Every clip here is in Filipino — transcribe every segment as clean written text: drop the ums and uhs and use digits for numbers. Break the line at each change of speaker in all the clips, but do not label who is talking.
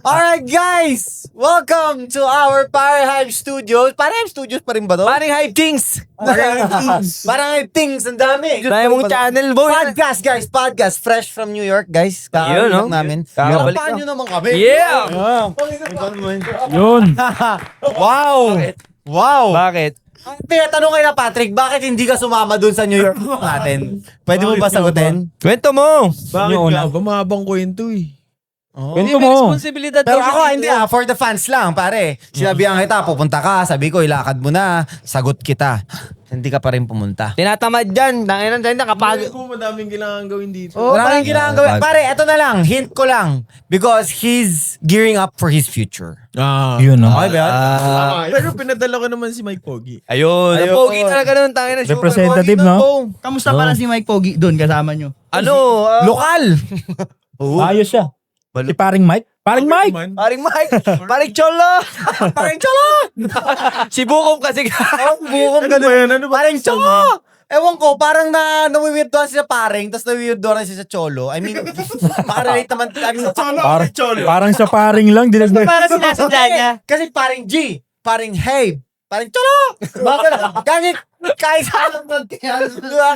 Alright guys! Welcome to our Parahive Studios. Parahive Studios pa rin ba to?
Paring Hive Things.
Parahive Things, ang dami.
Dahil mong channel, boy.
Podcast guys, podcast. Fresh from New York guys.
Ayun, no?
namin.
Kakabalik
Paano
na.
nyo naman kami?
Yeah!
Yun.
Wow! Wow!
Bakit?
Tinatanong kayo na Patrick, bakit hindi ka sumama dun sa New York natin? Pwede mo ba sagutin?
Kwento mo.
Bakit
Yung
nga ba? Mahabang kwento eh.
Kwento mo. Responsibilidad
Pero
daw
ako,
siya
hindi
dito.
for the fans lang, pare. Sinabihan kita, pupunta ka, sabi ko, ilakad mo na, sagot kita. Hindi ka pa rin pumunta.
Tinatamad dyan. Tanginan tayo nakapagod.
Kung madaming kailangan gawin dito.
Wala kang kailangan gawin. Pare, eto na lang, hint ko lang. Because he's gearing up for his future.
Yun, no?
Okay ba yan?
Pero pinadala ko naman si Mike Pogi.
Ayun. Ang pogi talaga nun. Tanginan.
Representative, no?
Kamusta pala si Mike Pogi doon kasama nyo?
Ano?
Lokal!
Ayos siya. Si paring Mike. Paring Mike!
Paring Mike. Paring Cholo.
Paring Cholo!
Si Bukom kasi.
Bukom ka
ba yan? Ano ba?
Paring Cholo! Ewan ko, parang nawiwirdoan siya sa paring, tapos nawiwirdoan siya sa Cholo. I mean, makarelate naman. I mean,
Parang sa paring lang.
Para sinasadya niya.
Kasi paring G, paring Hey, paring Cholo! Bakit? Kahit sa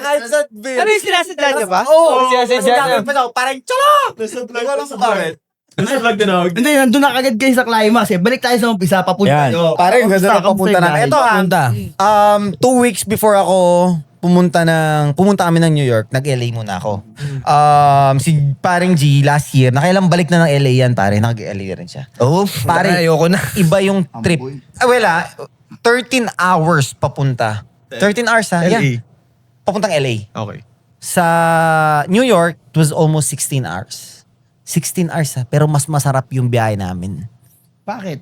kahit sa
Ano yung sinasadya niya ba?
Oo,
sinasadya niya.
Paring Cholo!
Nasa vlog
Wala
sa
bakit.
Nasa vlog din ako.
Hindi, nandun na kagad kayo sa climax eh. Balik tayo sa umpisa, papunta
Yan.
nyo.
Pare, ganda na papunta na. Ito
Punta.
2 weeks before ako pumunta kami ng New York, nag-LA muna ako. Si paring G last year, nakailang balik na ng LA yan, pare. Nag-LA rin siya.
Oh,
Pare,
ayoko na.
Iba yung trip. 13 hours papunta. 13 hours ha?
LA.
Yeah. Papuntang LA.
Okay.
Sa New York, it was almost 16 hours. 16 hours ha, pero mas masarap yung biyahe namin.
Bakit?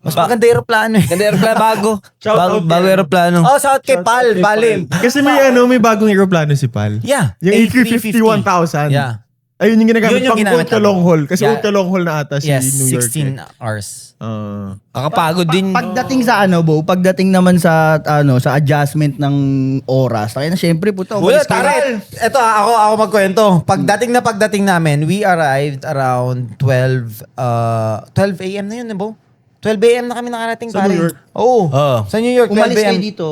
Mas maganda aeroplano eh.
Ganda aeroplano bago.
Shout out
Bago
yan.
aeroplano.
Oh, shout kay Pal, Balim.
Kasi may bagong aeroplano si Pal.
Yeah.
Yung A350-1000.
Yeah.
Ayun yung ginagamit
Yun yung
pang
ginamit
ultra
namin.
long haul. Kasi
Yeah.
ultra long haul na ata si
Yes,
New York.
16 hours.
Kakapagod din.
Pagdating sa Bo, pagdating naman sa sa adjustment ng oras, kaya na syempre puto.
Wala, tara. Ito ako magkwento. Pagdating namin, we arrived around 12 a.m. na yun, Bo? 12 a.m. na kami nakarating,
Sa
pare.
New York?
Oo. Sa New York, 12
Umalis
a.m.
kayo dito.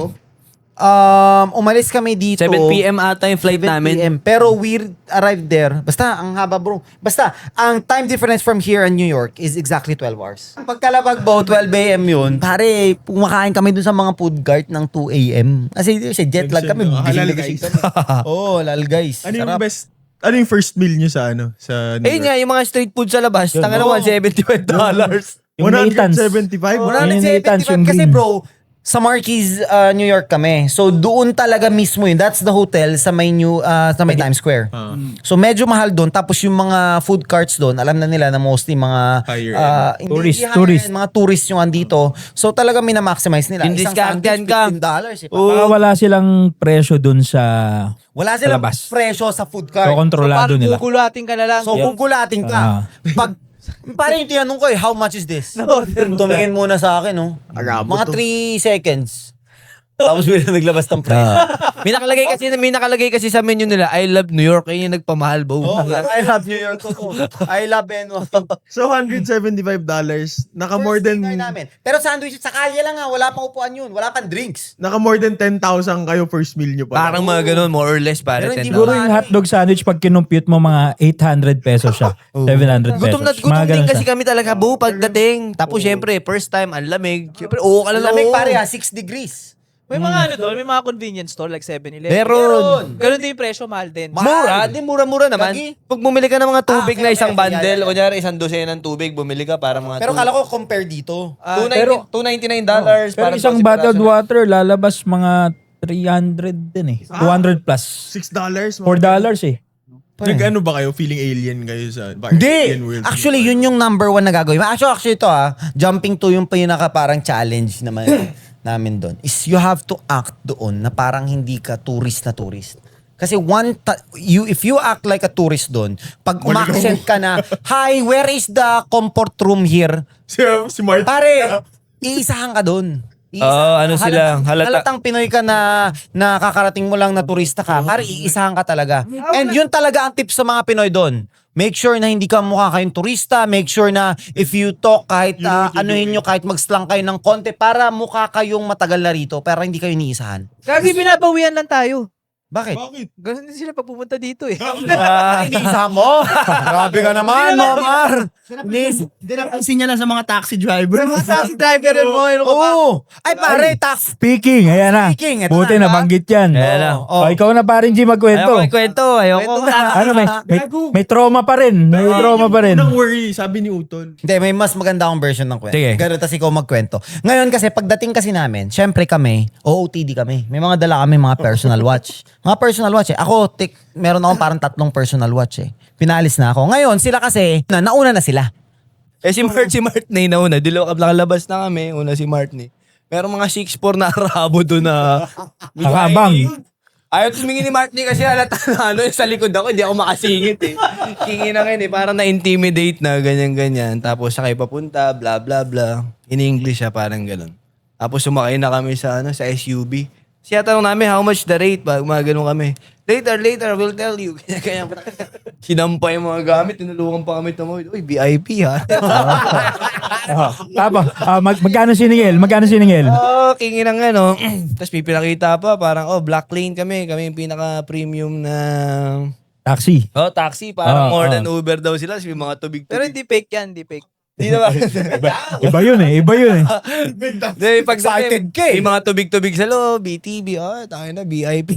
Umalis kami dito.
7 p.m. ata yung flight
7
namin.
p.m. Pero we arrived there. Basta, ang haba bro. Basta, ang time difference from here and New York is exactly 12 hours. Pagkalabag bo, 12 a.m. yun. Pare, pumakain kami dun sa mga food cart ng 2 a.m. Kasi jet lag kami.
Halal
Busy
guys.
kami. Oo, halal guys.
Ano yung
Sarap.
best, ano yung first meal nyo sa sa New
Eh
York?
nga, yung mga street food sa labas, tanga naman, $75.
Yung Nathan's.
175?
Yung Nathan's,
175
yung
kasi
green.
bro, sa Marquis, New York kami. So doon talaga mismo yun. That's the hotel sa may Times Square. So medyo mahal doon. Tapos yung mga food carts doon, alam na nila na mostly mga
Higher
hindi
Tourist,
higher
tourist.
end, mga tourist yung andito. So talaga minamaximize nila.
Yung
Isang
discount
sandwich,
ka.
$15 eh.
Baka wala silang presyo dun sa...
Wala silang
labas.
presyo sa food cart.
So, kontrolado
Parang
nila.
gugulatin ka na lang.
So gugulatin ka. Pag parang yung tinanong ko how much is this? Tumingin muna sa akin, no?
Arabo
Mga
to.
3 seconds. Tapos bigla naglabas ng price.
May nakalagay kasi sa menu nila, I love New York. Ayun yung nagpamahal, bo.
Oh, I love New York. I love NO.
So, $175. Naka more than
namin. Pero sandwich sa kalye lang ha. Wala pang upuan yun. Wala pang drinks.
naka more than 10,000 kayo first meal nyo pa.
Parang mga ganun, more or less,
Pero
pare.
hindi
10
Siguro yung hotdog sandwich, pag kinumpute mo mga 800 pesos siya. 700 pesos.
Gutom na
Mga
gutom din
ganun
kasi
siya.
kami talaga, bo, pagdating. Tapos syempre, first time, ang lamig. Syempre, ka lang.
Lamig pare ha. 6 degrees.
May mga doon, may mga convenience store like 7-Eleven.
Meron.
Ganun din yung presyo, mahal din.
Mura, di mura-mura naman.
Lagi.
Pag bumili ka ng mga tubig
okay,
na isang
okay,
bundle,
yeah.
kunyari isang dosena ng tubig, bumili ka para mga
Pero kala ko compare dito.
pero-
$299.
Pero isang bottled water, lalabas mga 300 din eh. 200 plus.
$6?
$4 eh.
Nag-ano ba kayo? Feeling alien kayo sa alien
Hindi.
world?
Actually, yun yung number 1 na gagawin. Actually ito jumping to yung pinaka parang challenge naman namin doon. Is you have to act doon na parang hindi ka tourist na tourist. Kasi if you act like a tourist doon, pag umaccent ka na, hi, where is the comfort room here?
Si Mark.
Pare, iisahan ka doon.
Ano sila,
halatang Pinoy ka na nakakarating mo lang na turista ka, pare, iisahan ka talaga. And yun talaga ang tip sa mga Pinoy doon. Make sure na hindi ka mukha kayong turista. Make sure na if you talk, kahit anuhin nyo, kahit mag-slang kayo ng konti, para mukha kayong matagal na rito, pero hindi kayo niisahan.
Gagi, binabawian lang tayo.
Bakit?
Bakit?
Ganun din sila pag pupunta dito eh.
Iniisahan mo? Grabe ka naman, Omar.
Dinapansin niya lang sa mga taxi driver.
Taxi driver rin mo.
Oo. Ay, pare, tax.
Speaking, ayan na.
Speaking, ito
Buti
na.
nabanggit yan.
Ayan na.
O, ikaw na parin, G, magkwento.
Ayoko.
Ano, may trauma pa rin. May trauma pa rin.
Unang worry, sabi ni Utol.
Hindi, may mas maganda akong version ng kwento.
Sige.
Ganun, tas ikaw magkwento. Ngayon kasi, pagdating kasi namin, syempre kami, OOTD kami. May mga dala kami, mga personal watch. Mga personal watch eh. Ako, meron akong parang 3 personal watch eh. Pinalis na ako. Ngayon, sila kasi, nauna na sila.
Si Martney na una. Dilaw nakalabas na kami. Una si Martney. Pero mga 6'4 na arabo doon na...
Nakabang.
Ayaw tumingin ni Martney kasi halata na sa likod ako. Hindi ako makasingit eh. Kingin na ngayon eh. Parang na-intimidate na ganyan-ganyan. Tapos siya kayo papunta, bla bla bla. In English siya, parang ganun. Tapos sumakay na kami sa SUV. Siya tanong namin, how much the rate? Mga ganun kami. Later, we'll tell you. Kaya sinampay yung mga gamit, tinulungan pa kami tumawid. Uy, VIP ha.
Tapos, magkano siningil?
Kingin ng Tapos may pinakita pa, parang, black lane kami. Kami yung pinaka-premium na...
Taxi.
Taxi. Parang more
Ah.
than Uber daw sila. May mga tubig-tubig.
Pero hindi fake yan, hindi fake.
Hindi naman.
Iba yun eh.
Di, pag
Excited ka eh.
may mga tubig-tubig sa loob, BTB, tayo na, VIP.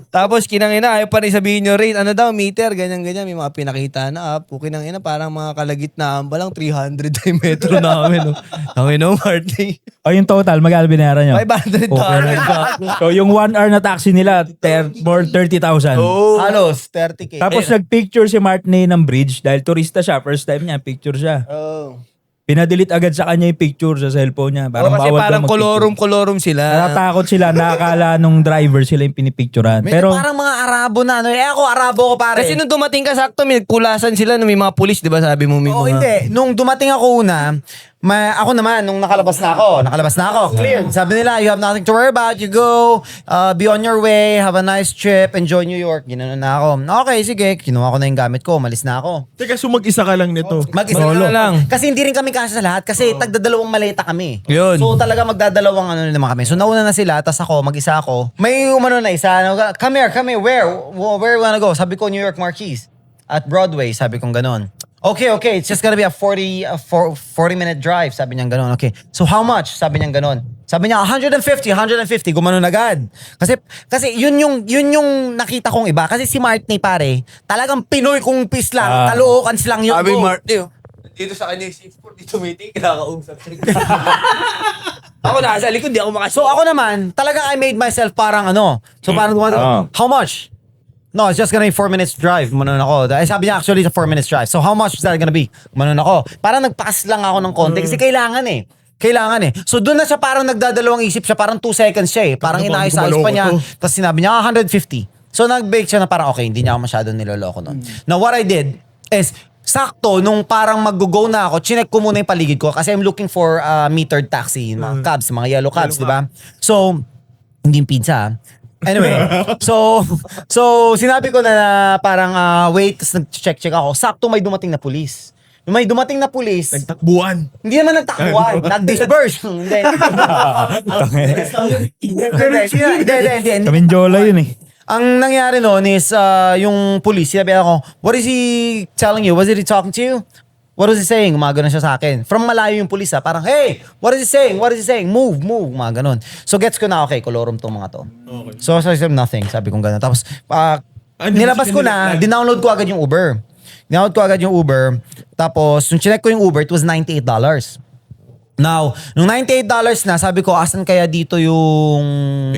Tapos kinangina, ayaw pa rin sabihin nyo rate, ano daw, meter, ganyan-ganyan, may mga pinakita na, kinangina, parang mga kalagitnaan pa lang, 300 na yung metro namin. Tangina, Marty.
O yung total, magkano binayaran nyo?
$500.
So yung 1 hour na taxi nila, more 30,000.
Oh.
Halos, 30K.
Tapos nagpicture si Martney ng bridge dahil turista siya. First time niya, picture siya.
Oh.
Pinadelete agad sa kanya yung picture sa cellphone niya. Parang
Kasi
bawal
parang
daw magpicture.
kolorum sila.
Natatakot sila, nakakala nung driver sila yung pinipicturean.
Pero
Pero
parang mga Arabo na ako Arabo ko pare.
Kasi nung dumating ka sakto, may kulasan sila, may mga pulis, di ba sabi mo? May
Oo,
mga...
hindi. Nung dumating ako una, ako naman, nung nakalabas na ako, clear. Sabi nila, you have nothing to worry about. You go, be on your way, have a nice trip, enjoy New York. Ginanon na ako. Okay, sige. Kinuha ko na yung gamit ko, umalis na ako.
Teka, so mag-isa ka lang nito.
Mag-isa
Solo
na
lang.
Kasi hindi rin kami kasya sa lahat kasi tagdadalawang maleta kami.
Yun.
So talaga magdadalawang naman kami. So nauna na sila, tas ako, mag-isa ako. May umano na isa, come here, where you wanna go? Sabi ko, New York Marquis. At Broadway, sabi kong ganon. Okay, it's just gonna be a 40-minute drive. Sabi niya ganon. Okay, so how much? Sabi niya ganon. Sabi niya, 150, gumanon agad. Kasi yun yung nakita kong iba. Kasi si Martney pare, talagang Pinoy kung pis lang, kalookan silang yun.
Sabi Marty, dito sa kanya yung 6'4", dito meeting, kinakausap. Ako nasa likod, di ako makasya.
So ako naman, talagang I made myself parang So parang how much? No, it's just gonna be 4 minutes drive. Manon ako. Sabi niya actually it's a 4 minutes drive. So how much is that gonna be? Manon ako. Parang nagpakas lang ako ng konti kasi kailangan eh. So doon na siya parang nagdadalawang isip siya. Parang 2 seconds siya eh. Parang inaayos-ayos pa niya. Tapos sinabi niya, 150. So nag-bake siya na parang okay, hindi niya ako masyadong niloloko nun. Now what I did is, sakto, nung parang mag-go na ako, chinek ko muna yung paligid ko kasi I'm looking for metered taxi, mga cabs, mga yellow cabs, di ba? So, hindi yung pizza. Anyway, so sinabi ko na parang wait, tapos nag-check ako. Sakto may dumating na pulis. Yung may dumating na pulis,
Nagtakbuhan.
hindi naman nagtakbuhan, nag-disperse. Hindi.
Kaminjola yun eh.
Ang nangyari noon is yung police, sinabi ako, what is he telling you? Was he talking to you? What was he saying? Mga ganun siya sa akin. From malayo yung police parang, hey, what is he saying? Move, mga ganun. So gets ko na, okay, kolorum tong mga to.
Okay.
So I said nothing, sabi kong ganun. Tapos
Hindi
nilabas ko na, dinownload ko agad yung Uber. Tapos nung chinek ko yung Uber, it was $98. Now, nung $98 na, sabi ko, asan kaya dito yung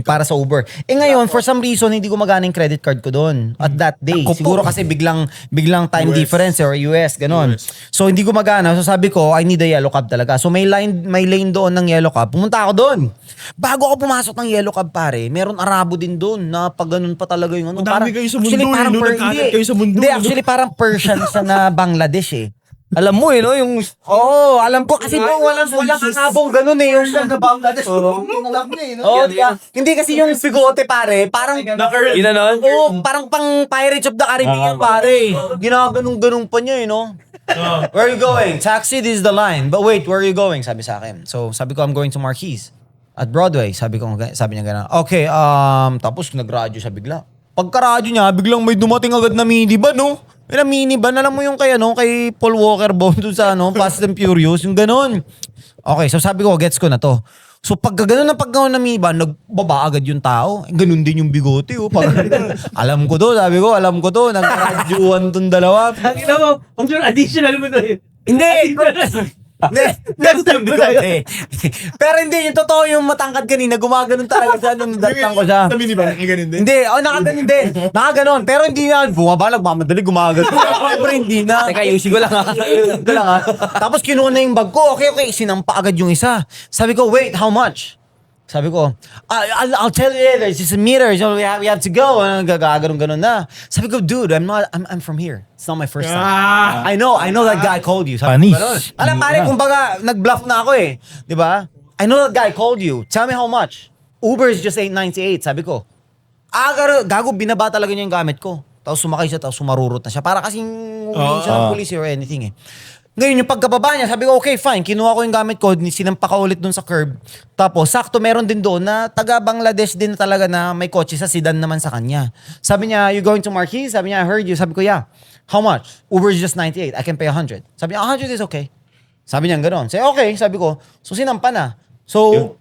para sa Uber? Ngayon, for some reason, hindi gumagana yung credit card ko doon at that day. Siguro kasi biglang time
US.
difference or US, ganon. So, hindi gumagana. So, sabi ko, I need a yellow cab talaga. So, may lane doon ng yellow cab. Pumunta ako doon. Bago ako pumasok ng yellow cab, pare, meron Arabo din doon na pag ganun pa talaga yung
Ang dami kayo sa mundo,
actually, parang
nung nagkalat kayo sa mundo.
Hindi, actually, parang Persian sa na Bangladesh eh.
Alam mo no? Yung...
Oo, alam ko kasi no, walang kakabong ganun eh. Yung sa Bangladesh. Oo, hindi kasi yung bigote pare, parang
Ginanon?
Oo, parang pang Pirates of the Caribbean, pare. Ginaganong-ganong pa niya, Where are you going? Taxi, this is the line. But wait, where are you going? Sabi sa akin. So, sabi ko, I'm going to Marquis. At Broadway. Sabi niya gano'n. Okay, tapos nag-radyo siya bigla. Pagka-radyo niya, biglang may dumating agad na minivan, no? May minivan, alam mo yung kay Paul Walker Bone dun sa, Fast and Furious, yung gano'n. Okay, so sabi ko, gets ko na to. So pagka gano'n na minivan, nagbaba agad yung tao. Ganun din yung bigote, alam ko to, nagka-radyoan tong dalawa.
Ang ina mo, additional mo na yun.
Hindi! Pero hindi, yung totoo yung matangkad kanina, gumaganon talaga siya nung datang ko siya.
Sa minivan, ganun din.
Hindi, nakaganon din. Nakaganon, pero hindi na, bumaba, nagmamadali, gumaganon. Pero hindi na.
Teka, ayusin ko lang
Tapos kinuha na yung bag ko, okay, sinampa agad yung isa. Sabi ko, wait, how much? Sabi ko, I'll tell you later, it's just a meter, so we have to go. Gaganon na. Sabi ko, dude, I'm from here. It's not my first time. I know that guy called you. Sabi ko,
Panis.
ganun. Alam pare, kumbaga, nag-bluff na ako eh. Di ba? I know that guy called you. Tell me how much. Uber is just $8.98, sabi ko. Gago, binaba talaga niya yung gamit ko. Tapos sumakay siya, tapos sumarurot na siya. Para kasing humihin siya ng police or anything eh. Ngayon, yung pagkababa niya, sabi ko, okay, fine. Kinuha ko yung gamit ko, sinampa ka ulit dun sa curb. Tapos, sakto, meron din doon na taga-Bangladesh din talaga na may kotse sa sedan naman sa kanya. Sabi niya, you going to Marquis? Sabi niya, I heard you. Sabi ko, yeah. How much? Uber is just 98. I can pay 100. Sabi niya, 100 is okay. Sabi niya, gano'n. Say, okay. Sabi ko, so sinampa na. So,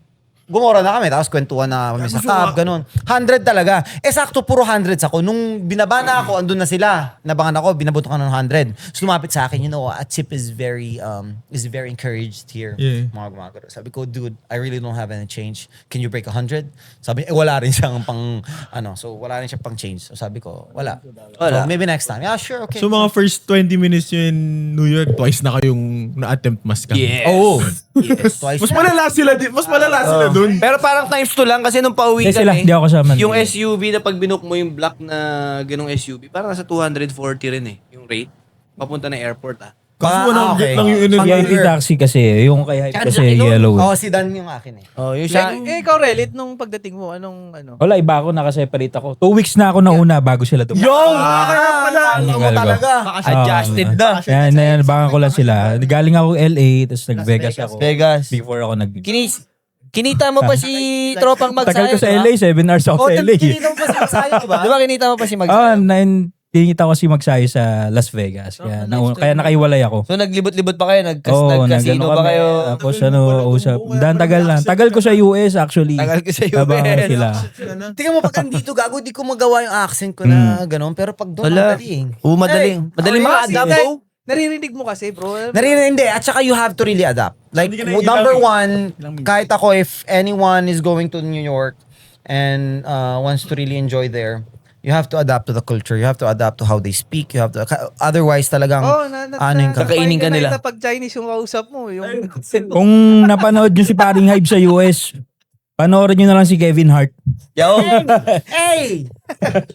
gumora na kami. Tapos kwentuhan na kami sa cab, gano'n. 100 talaga. Sakto, puro 100s ako. Nung binaba na ako, andun na sila. Nabangan ako, binabuto ka ng 100. So, lumapit sa akin, Atip is very encouraged here.
Yeah.
Mga gumagano. Sabi ko, dude, I really don't have any change. Can you break 100? Sabi niya, wala rin siyang so wala rin siyang pang change. So sabi ko, wala. So maybe next time. Yeah, sure, okay.
So mga first 20 minutes yun in New York, twice na kayong na-attempt mas ka.
Yes.
Oo. Yes. Twice.
Mas malala sila dun.
Pero parang times 2 lang kasi nung pauwi
Kasi sila,
kami,
di ako kasama.
yung SUV na pag binook mo yung black na ganong SUV, parang nasa 240 rin yung rate. Papunta na airport
Kaso 100
okay.
lang yung
VIP taxi kasi, yung kay Hype kasi yellow.
Oo, sedan yung akin eh.
Oh, yung
Ikaw, Relit, nung pagdating mo, anong
Wala, iba ako, nakaseparate ako. 2 weeks na ako nauna bago sila dumating.
Kaya pala. Ako
Gagal ko.
talaga.
adjusted na.
Yan, bangan ko lang sila. Galing ako LA, tapos nag-Vegas ako.
Vegas.
Before ako
Kinita mo pa si tropang Magsayo,
Tagal ko sa LA, 7 hours ako sa LA.
Kinita mo pa sa Magsayo, diba?
Di ba kinita mo pa si Magsayo?
Tinita ko si Magsayo sa Las Vegas. Kaya nakaiwalay ako.
So naglibot-libot pa kayo?
Oo,
Nagkasino
nagano
ba
kami.
kayo?
Tapos usap. Tagal lang. Tagal ko sa US actually.
Tagal ko sa US.
Habang sila.
Tingnan mo, pag andito, gago, di ko magawa yung accent ko na gano'n. Pero pag doon,
Wala.
madali.
Madaling maka-adapt.
Naririnig mo kasi, bro.
Hindi. At saka you have to really adapt. Like, number one, kahit ako, if anyone is going to New York and wants to really enjoy there, you have to adapt to the culture. You have to adapt to how they speak. You have to, otherwise talagang, yung
Kakainin ka nila.
Pag Chinese yung kausap mo, yung...
Kung napanood nyo si Paring Hype sa US, panoorin nyo na lang si Kevin Hart.
Yo.
Hey!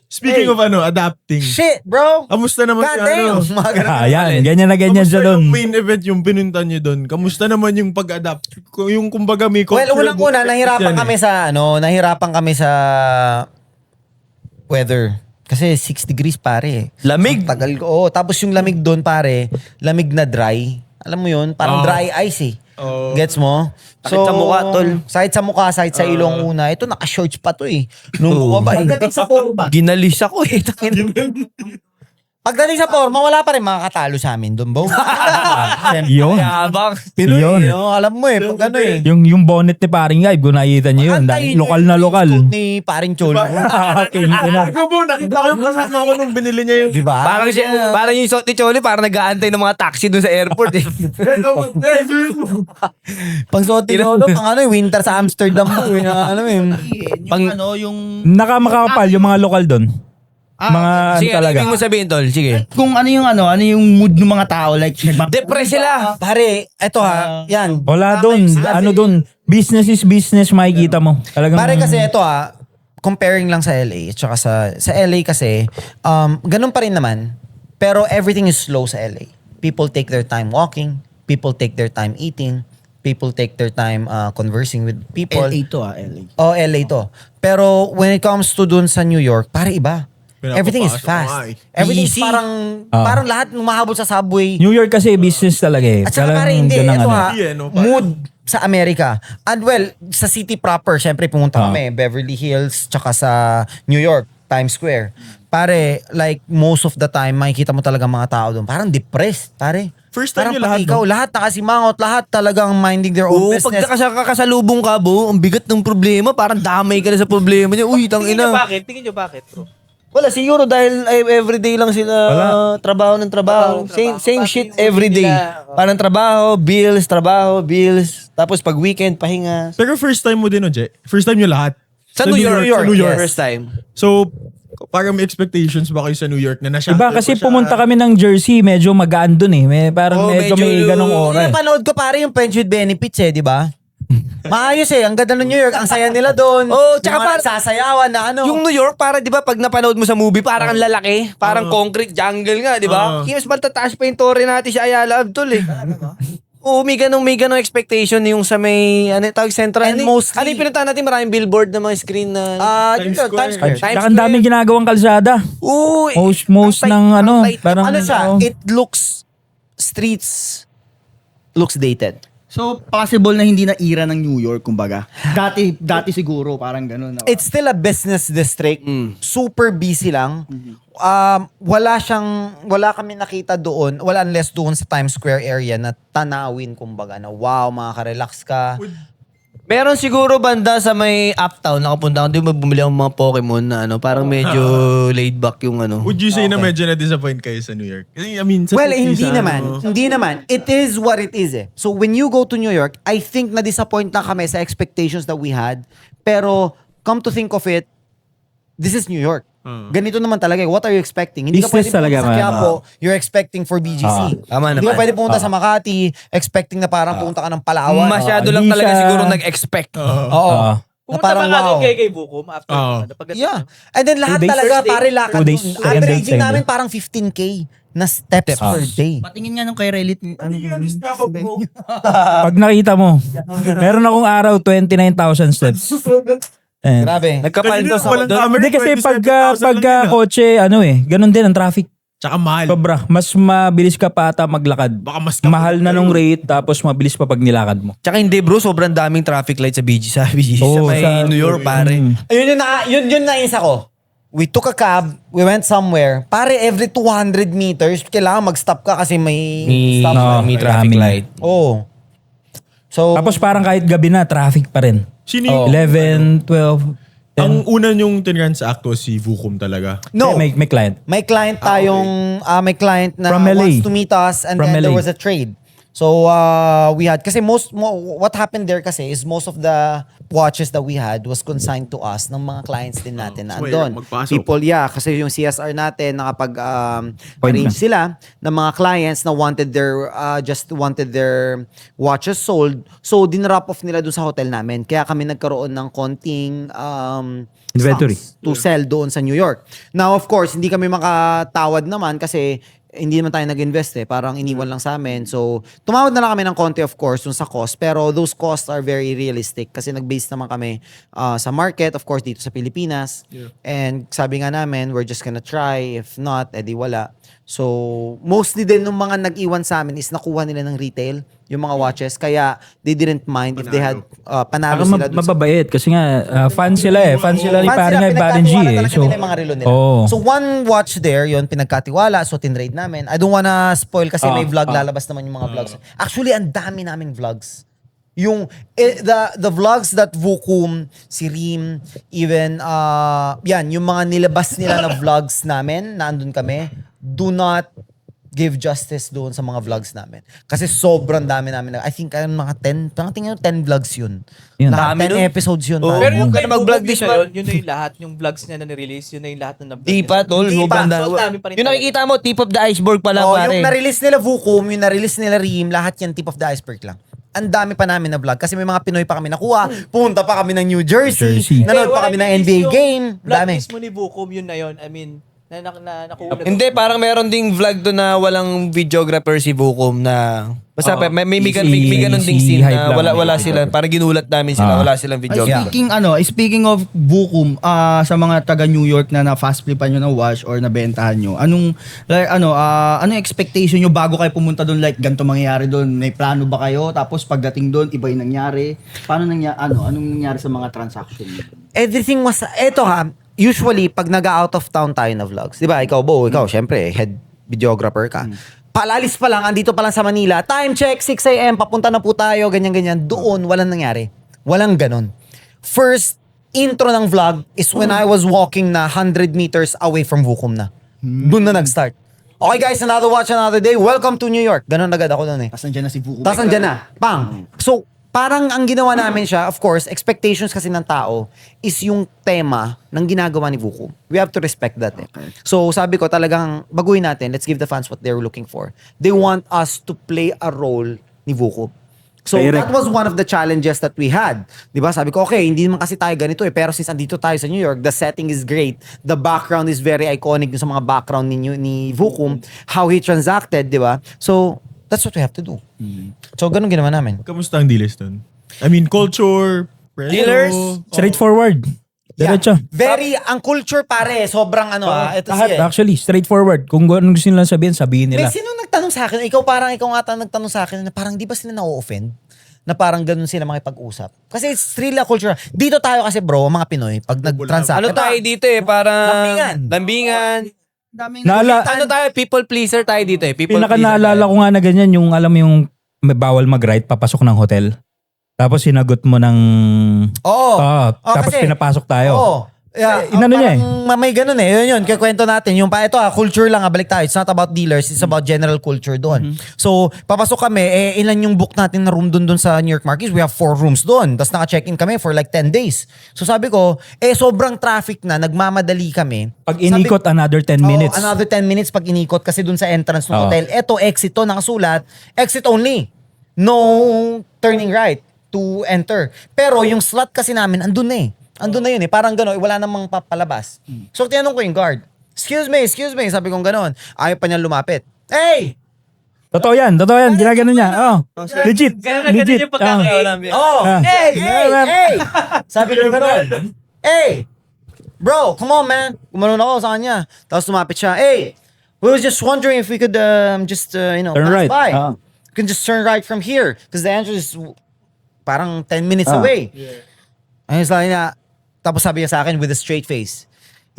Speaking of adapting.
Shit, bro!
Kamusta naman
God
si
damn! Mga ganun.
Yan, ganyan na ganyan
Kamusta
siya doon.
yung main event yung pinunta nyo doon? Kamusta naman yung pag-adapt? Yung kumbaga may
Well,
cultural
unang-una, nahirapan kami sa weather. Kasi 6 degrees pare.
Lamig.
Ang tagal ko. Oh, tapos yung lamig doon pare, lamig na dry. Alam mo yun? Parang dry ice eh. Gets mo?
Sakit sa mukha, tol.
Sakit sa mukha, sakit sa ilong una. Ito, naka-shorts pa to eh. Nung bumaba eh.
Ginalis ako eh.
Pagdating sa forma, wala pa rin makakatalo sa amin doon, Bo.
Yun.
Yabang.
Pinoy,
Yun.
alam mo eh. Pag ano eh.
Yung bonnet ni Paring Hype, kung nakita nyo yun.
Antayin
Lokal
nyo
na
yung
lokal.
suit ni paring Cholo.
Ikaw po, nakita ko yung kasama ko nung binili niya yung...
Diba?
Parang yung suot ni Choli, parang nag-aantay ng mga taxi doon sa airport eh.
Pang suot ni Lolo, pang winter sa Amsterdam.
Yung
Nakamakapal yung mga lokal doon. Mga
Sige,
talaga.
ano mo sabihin, Tol? Sige.
kung ano yung mood ng mga tao, like
Depress sila.
Pare, eto yan.
Wala doon. Ano doon? Business is business, makikita mo. Talagang,
Pare kasi eto comparing lang sa LA, tsaka sa LA kasi, ganun pa rin naman, pero everything is slow sa LA. People take their time walking. People take their time eating. People take their time conversing with people.
LA to LA.
Oh, LA to. Pero when it comes to dun sa New York, pare iba. Everything is fast. Everything is
Easy.
parang lahat humahabol sa subway.
New York kasi business talaga eh.
At saka
Talagang
pare, hindi.
ganun
Ito
ano.
ha,
Hindi, ano, parang-
mood sa Amerika. And well, sa city proper, syempre pumunta kami, Beverly Hills, tsaka sa New York, Times Square. Pare, like most of the time, makikita mo talaga mga tao doon. Parang depressed, pare.
First time
Parang
nyo lahat,
pati ikaw,
no?
lahat nakasimangot, lahat talagang minding their own
Oo,
business.
pag kakasalubong ka, bo, ang bigat ng problema. Parang damay ka na sa problema niya. Uy, tang
Tingin nyo
ina.
bakit? Tingin nyo bakit, bro?
Wala, siguro dahil everyday lang sila trabaho ng trabaho. Same shit everyday. Parang trabaho, bills. Tapos pag weekend, pahinga.
Pero first time mo din, Je? First time nyo lahat?
Sa New York.
Sa New York.
First time.
So, parang may expectations ba kayo sa New York na na-shuttle
Iba kasi
pa siya?
pumunta kami ng Jersey, medyo magaan dun eh. Parang medyo may ganong oras.
Napanood ko pare yung Friends with Benefits di ba? Maayos ang ganda ng New York, ang saya nila doon.
Oh, tsaka
Yung mga
par-
nagsasayawan na ano.
Yung New York, para di ba pag napanood mo sa movie, parang ang lalaki. Parang concrete jungle nga, di ba? Mas matataas pa yung torre natin sa Ayala Abdul eh. Oo, may ganong expectation yung sa may, ano tawag, Central.
And mostly-
ano yung pinuntahan natin, maraming billboard na mga screen na...
dito, Times Square.
Tsaka ang daming ginagawang kalsada.
Oo,
Most ng ano, parang
Ano siya,
oh.
it looks, streets looks dated.
So, possible na hindi na era ng New York, kumbaga. Dati siguro, parang ganun.
It's still a business district. Super busy lang. Wala kami nakita doon, wala unless doon sa Times Square area na tanawin, kumbaga, na wow, makaka-relax ka.
meron siguro banda sa may uptown, nakapunta ako, di ba bumili akong mga Pokemon na ano, parang medyo laid back yung ano.
Would you say na medyo na-disappoint kayo sa New York? Kasi, I mean, sa
Well,
city,
hindi
sa
naman.
ano,
Hindi naman. It is what it is eh. So when you go to New York, I think na-disappoint na kami sa expectations that we had. Pero come to think of it, this is New York. Ganito naman talaga. What are you expecting? Hindi
Business
ka pwede
talaga,
pumunta sa
man.
Quiapo, you're expecting for BGC.
Tama
Hindi ka
naman.
pwede pumunta sa Makati, expecting na parang pumunta ka ng Palawan.
Masyado lang
Hindi
talaga
siya-
siguro nag-expect.
Oo. Na
Pumunta
parang
pa nga
wow.
doon kay Bukom after.
Oo.
Yeah. And then lahat
2 days?
talaga,
First day?
pare lakad.
2 days.
dun.
Second day,
Averaging
second
namin
day.
parang 15K na steps per day.
Patingin nga nung kay Relit.
Pag nakita mo, meron akong araw 29,000 steps. And,
Grabe.
Nagkapaldo sa
walang
doon.
camera,
hindi kasi
27,000 lang
pagka
yun, ah.
kotse, ano ganun din ang traffic.
Tsaka mahal.
Sobra. Mas mabilis ka pa ata maglakad.
Baka mas
Mahal na nung rate, tapos mabilis pa pag nilakad mo.
Tsaka hindi bro, sobrang daming traffic light sa BG sa
Oo,
may
sa-
New York pare.
Ayun yun naisa ko. We took a cab, we went somewhere. Pare, every 200 meters, kailangan mag-stop ka kasi may stop.
May traffic
maraming.
light.
Oh. So,
Tapos parang kahit gabi na, traffic pa rin.
Sino yung,
11, 12, 10.
ang una yung tinran sa acto si Vucom talaga.
no.
May client.
May client tayong, may client na
From LA.
wants to meet us and
From
then there
LA.
was a trade. So, we had, kasi what happened there kasi is most of the watches that we had was consigned to us ng mga clients din natin na
So,
andun.
magpasok.
People, kasi yung CSR natin, nakapag
Point
arrange sila ng mga clients na just wanted their watches sold. So, dinrop off nila doon sa hotel namin. Kaya kami nagkaroon ng konting
Inventory.
stocks to sell doon sa New York. Now, of course, hindi kami makatawad naman kasi hindi naman tayo nag-invest Parang iniwan lang sa amin. So, tumawad na lang kami ng konti, of course, dun sa cost. Pero those costs are very realistic kasi nag-base naman kami sa market, of course, dito sa Pilipinas. And sabi nga namin, we're just gonna try. If not, edi wala. So, mostly din nung mga nag-iwan sa amin is nakuha nila ng retail, yung mga watches. Kaya, they didn't mind if they had panalo
Saka
sila dun sa
mababait kasi nga fan sila Fan sila ni
Fans
Paring
sila,
Ay Baden G
pinagkatiwala talaga
So,
nila yung mga relo nila.
Oo.
So one watch there, yun, pinagkatiwala. So tinrade namin. I don't wanna spoil kasi may vlog, lalabas naman yung mga vlogs. Actually, ang dami naming vlogs. Yung, the vlogs that Vucom, si Reem, even, yung mga nilabas nila na vlogs namin, na andun kami, do not give justice doon sa mga vlogs namin. Kasi sobrang dami namin. I think mga 10 vlogs yun.
Yun.
Lahat,
Dami
10
nun.
episodes yun.
Oo.
pare.
Pero yung
Kaya
kay
mag-vlog
Bukom
din
yun
siya.
yun na yung lahat yung vlogs niya na nirelease, yun na yung lahat na na-vlog.
Di pa, tol.
Di pa.
So, dami pa rin
Yung nakikita mo, tip of the iceberg pa lang,
Oh,
pare.
yung na-release nila Vucom, yung na-release nila Reem, lahat yan tip of the iceberg lang. Ang dami pa namin na vlog kasi may mga Pinoy pa kami nakuha. Pumunta pa kami ng New Jersey.
Jersey.
Nanood pa kami ng NBA game.
Vlog
Dami.
mismo ni Bukom, yun na yun. I mean, nakuha.
Hindi, parang meron ding vlog doon na walang videographer si Vucom na basta may ganun ding
si
scene
Hype
na
lang.
wala sila. Parang ginulat namin sila. Wala silang videographer.
Speaking of Vucom, sa mga taga New York na fast flipan nyo na watch or nabentahan nyo, anong expectation nyo bago kayo pumunta doon? Like, ganito mangyayari doon? May plano ba kayo? Tapos pagdating doon, iba yung nangyari? Anong nangyari sa mga transaction nyo?
Everything was, eto ha, usually, pag nag-out of town tayo na vlogs, di ba, ikaw, Bo, ikaw, syempre, head videographer ka. Palalis pa lang, andito pa lang sa Manila, time check, 6 a.m., papunta na po tayo, ganyan-ganyan. Doon, walang nangyari. Walang ganon. First intro ng vlog is when I was walking na 100 meters away from Vucom na. Doon na nag-start. Okay guys, another watch, another day. Welcome to New York. Ganon agad ako doon eh.
Tapos nandiyan na si Vucom.
Tapos andyan na. Pang. So, parang ang ginawa namin siya, of course, expectations kasi ng tao is yung tema ng ginagawa ni Vucom. We have to respect that. Eh. So, sabi ko talagang baguhin natin. Let's give the fans what they're looking for. They want us to play a role ni Vucom. So, that was one of the challenges that we had. Di ba? Sabi ko, okay, hindi naman kasi tayo ganito eh. Pero since andito tayo sa New York, the setting is great. The background is very iconic sa mga background ni Vucom. How he transacted, di ba? So, that's what we have to do. So, ganun ginawa namin.
Kamusta ang dealers doon? I mean, culture, presyo.
Dealers?
Straightforward. Diretso.
Very, ang culture pare, sobrang ito
Lahat,
siya.
actually, straightforward. Kung anong gusto nilang sabihin
May
nila.
sino nagtanong sa akin? Ikaw nga ata nagtanong sa akin na parang di ba sila na-offend? Na parang ganun sila makipag-usap. Kasi it's really a culture. Dito tayo kasi bro, mga Pinoy, pag nag-transact.
Ano tayo dito eh, parang lambingan. Ano tayo, people pleaser tayo dito eh. People
Pinaka
pleaser
naalala
tayo.
ko nga na ganyan, yung alam mo yung may bawal mag-ride papasok ng hotel. Tapos sinagot mo ng...
Oo.
Tapos
kasi-
pinapasok tayo.
Oo. Yeah,
inano niya
parang may ganun eh. Yun, kikwento natin. Yung ito culture lang balik tayo. It's not about dealers, it's about general culture doon. So, papasok kami, ilan yung book natin na room doon sa New York Marquis? We have 4 rooms doon. Tapos naka-check-in kami for like 10 days. So sabi ko, sobrang traffic na, nagmamadali kami.
Pag inikot, another 10 minutes.
Another 10 minutes pag inikot kasi doon sa entrance ng hotel. Eto, exit to, nakasulat. Exit only. No turning right to enter. Pero yung slot kasi namin, andun na eh. Andun na yun eh. Parang gano'n, wala namang papalabas. So, tinanong ko yung guard. Excuse me. Sabi kong gano'n. Ayaw pa niya lumapit. Hey!
Totoo yan. Ginagano niya. Legit. Legit.
yung pagkakataon namin.
Hey! Sabi ko gano'n. Hey! Bro, come on man. Gumanon ako sa kanya. Tapos lumapit siya. Hey! We was just wondering if we could
Turn
pass
right.
by. We can just turn right from here. Because the entrance is parang 10 minutes away. And he's like, tapos sabi niya sa akin with a straight face,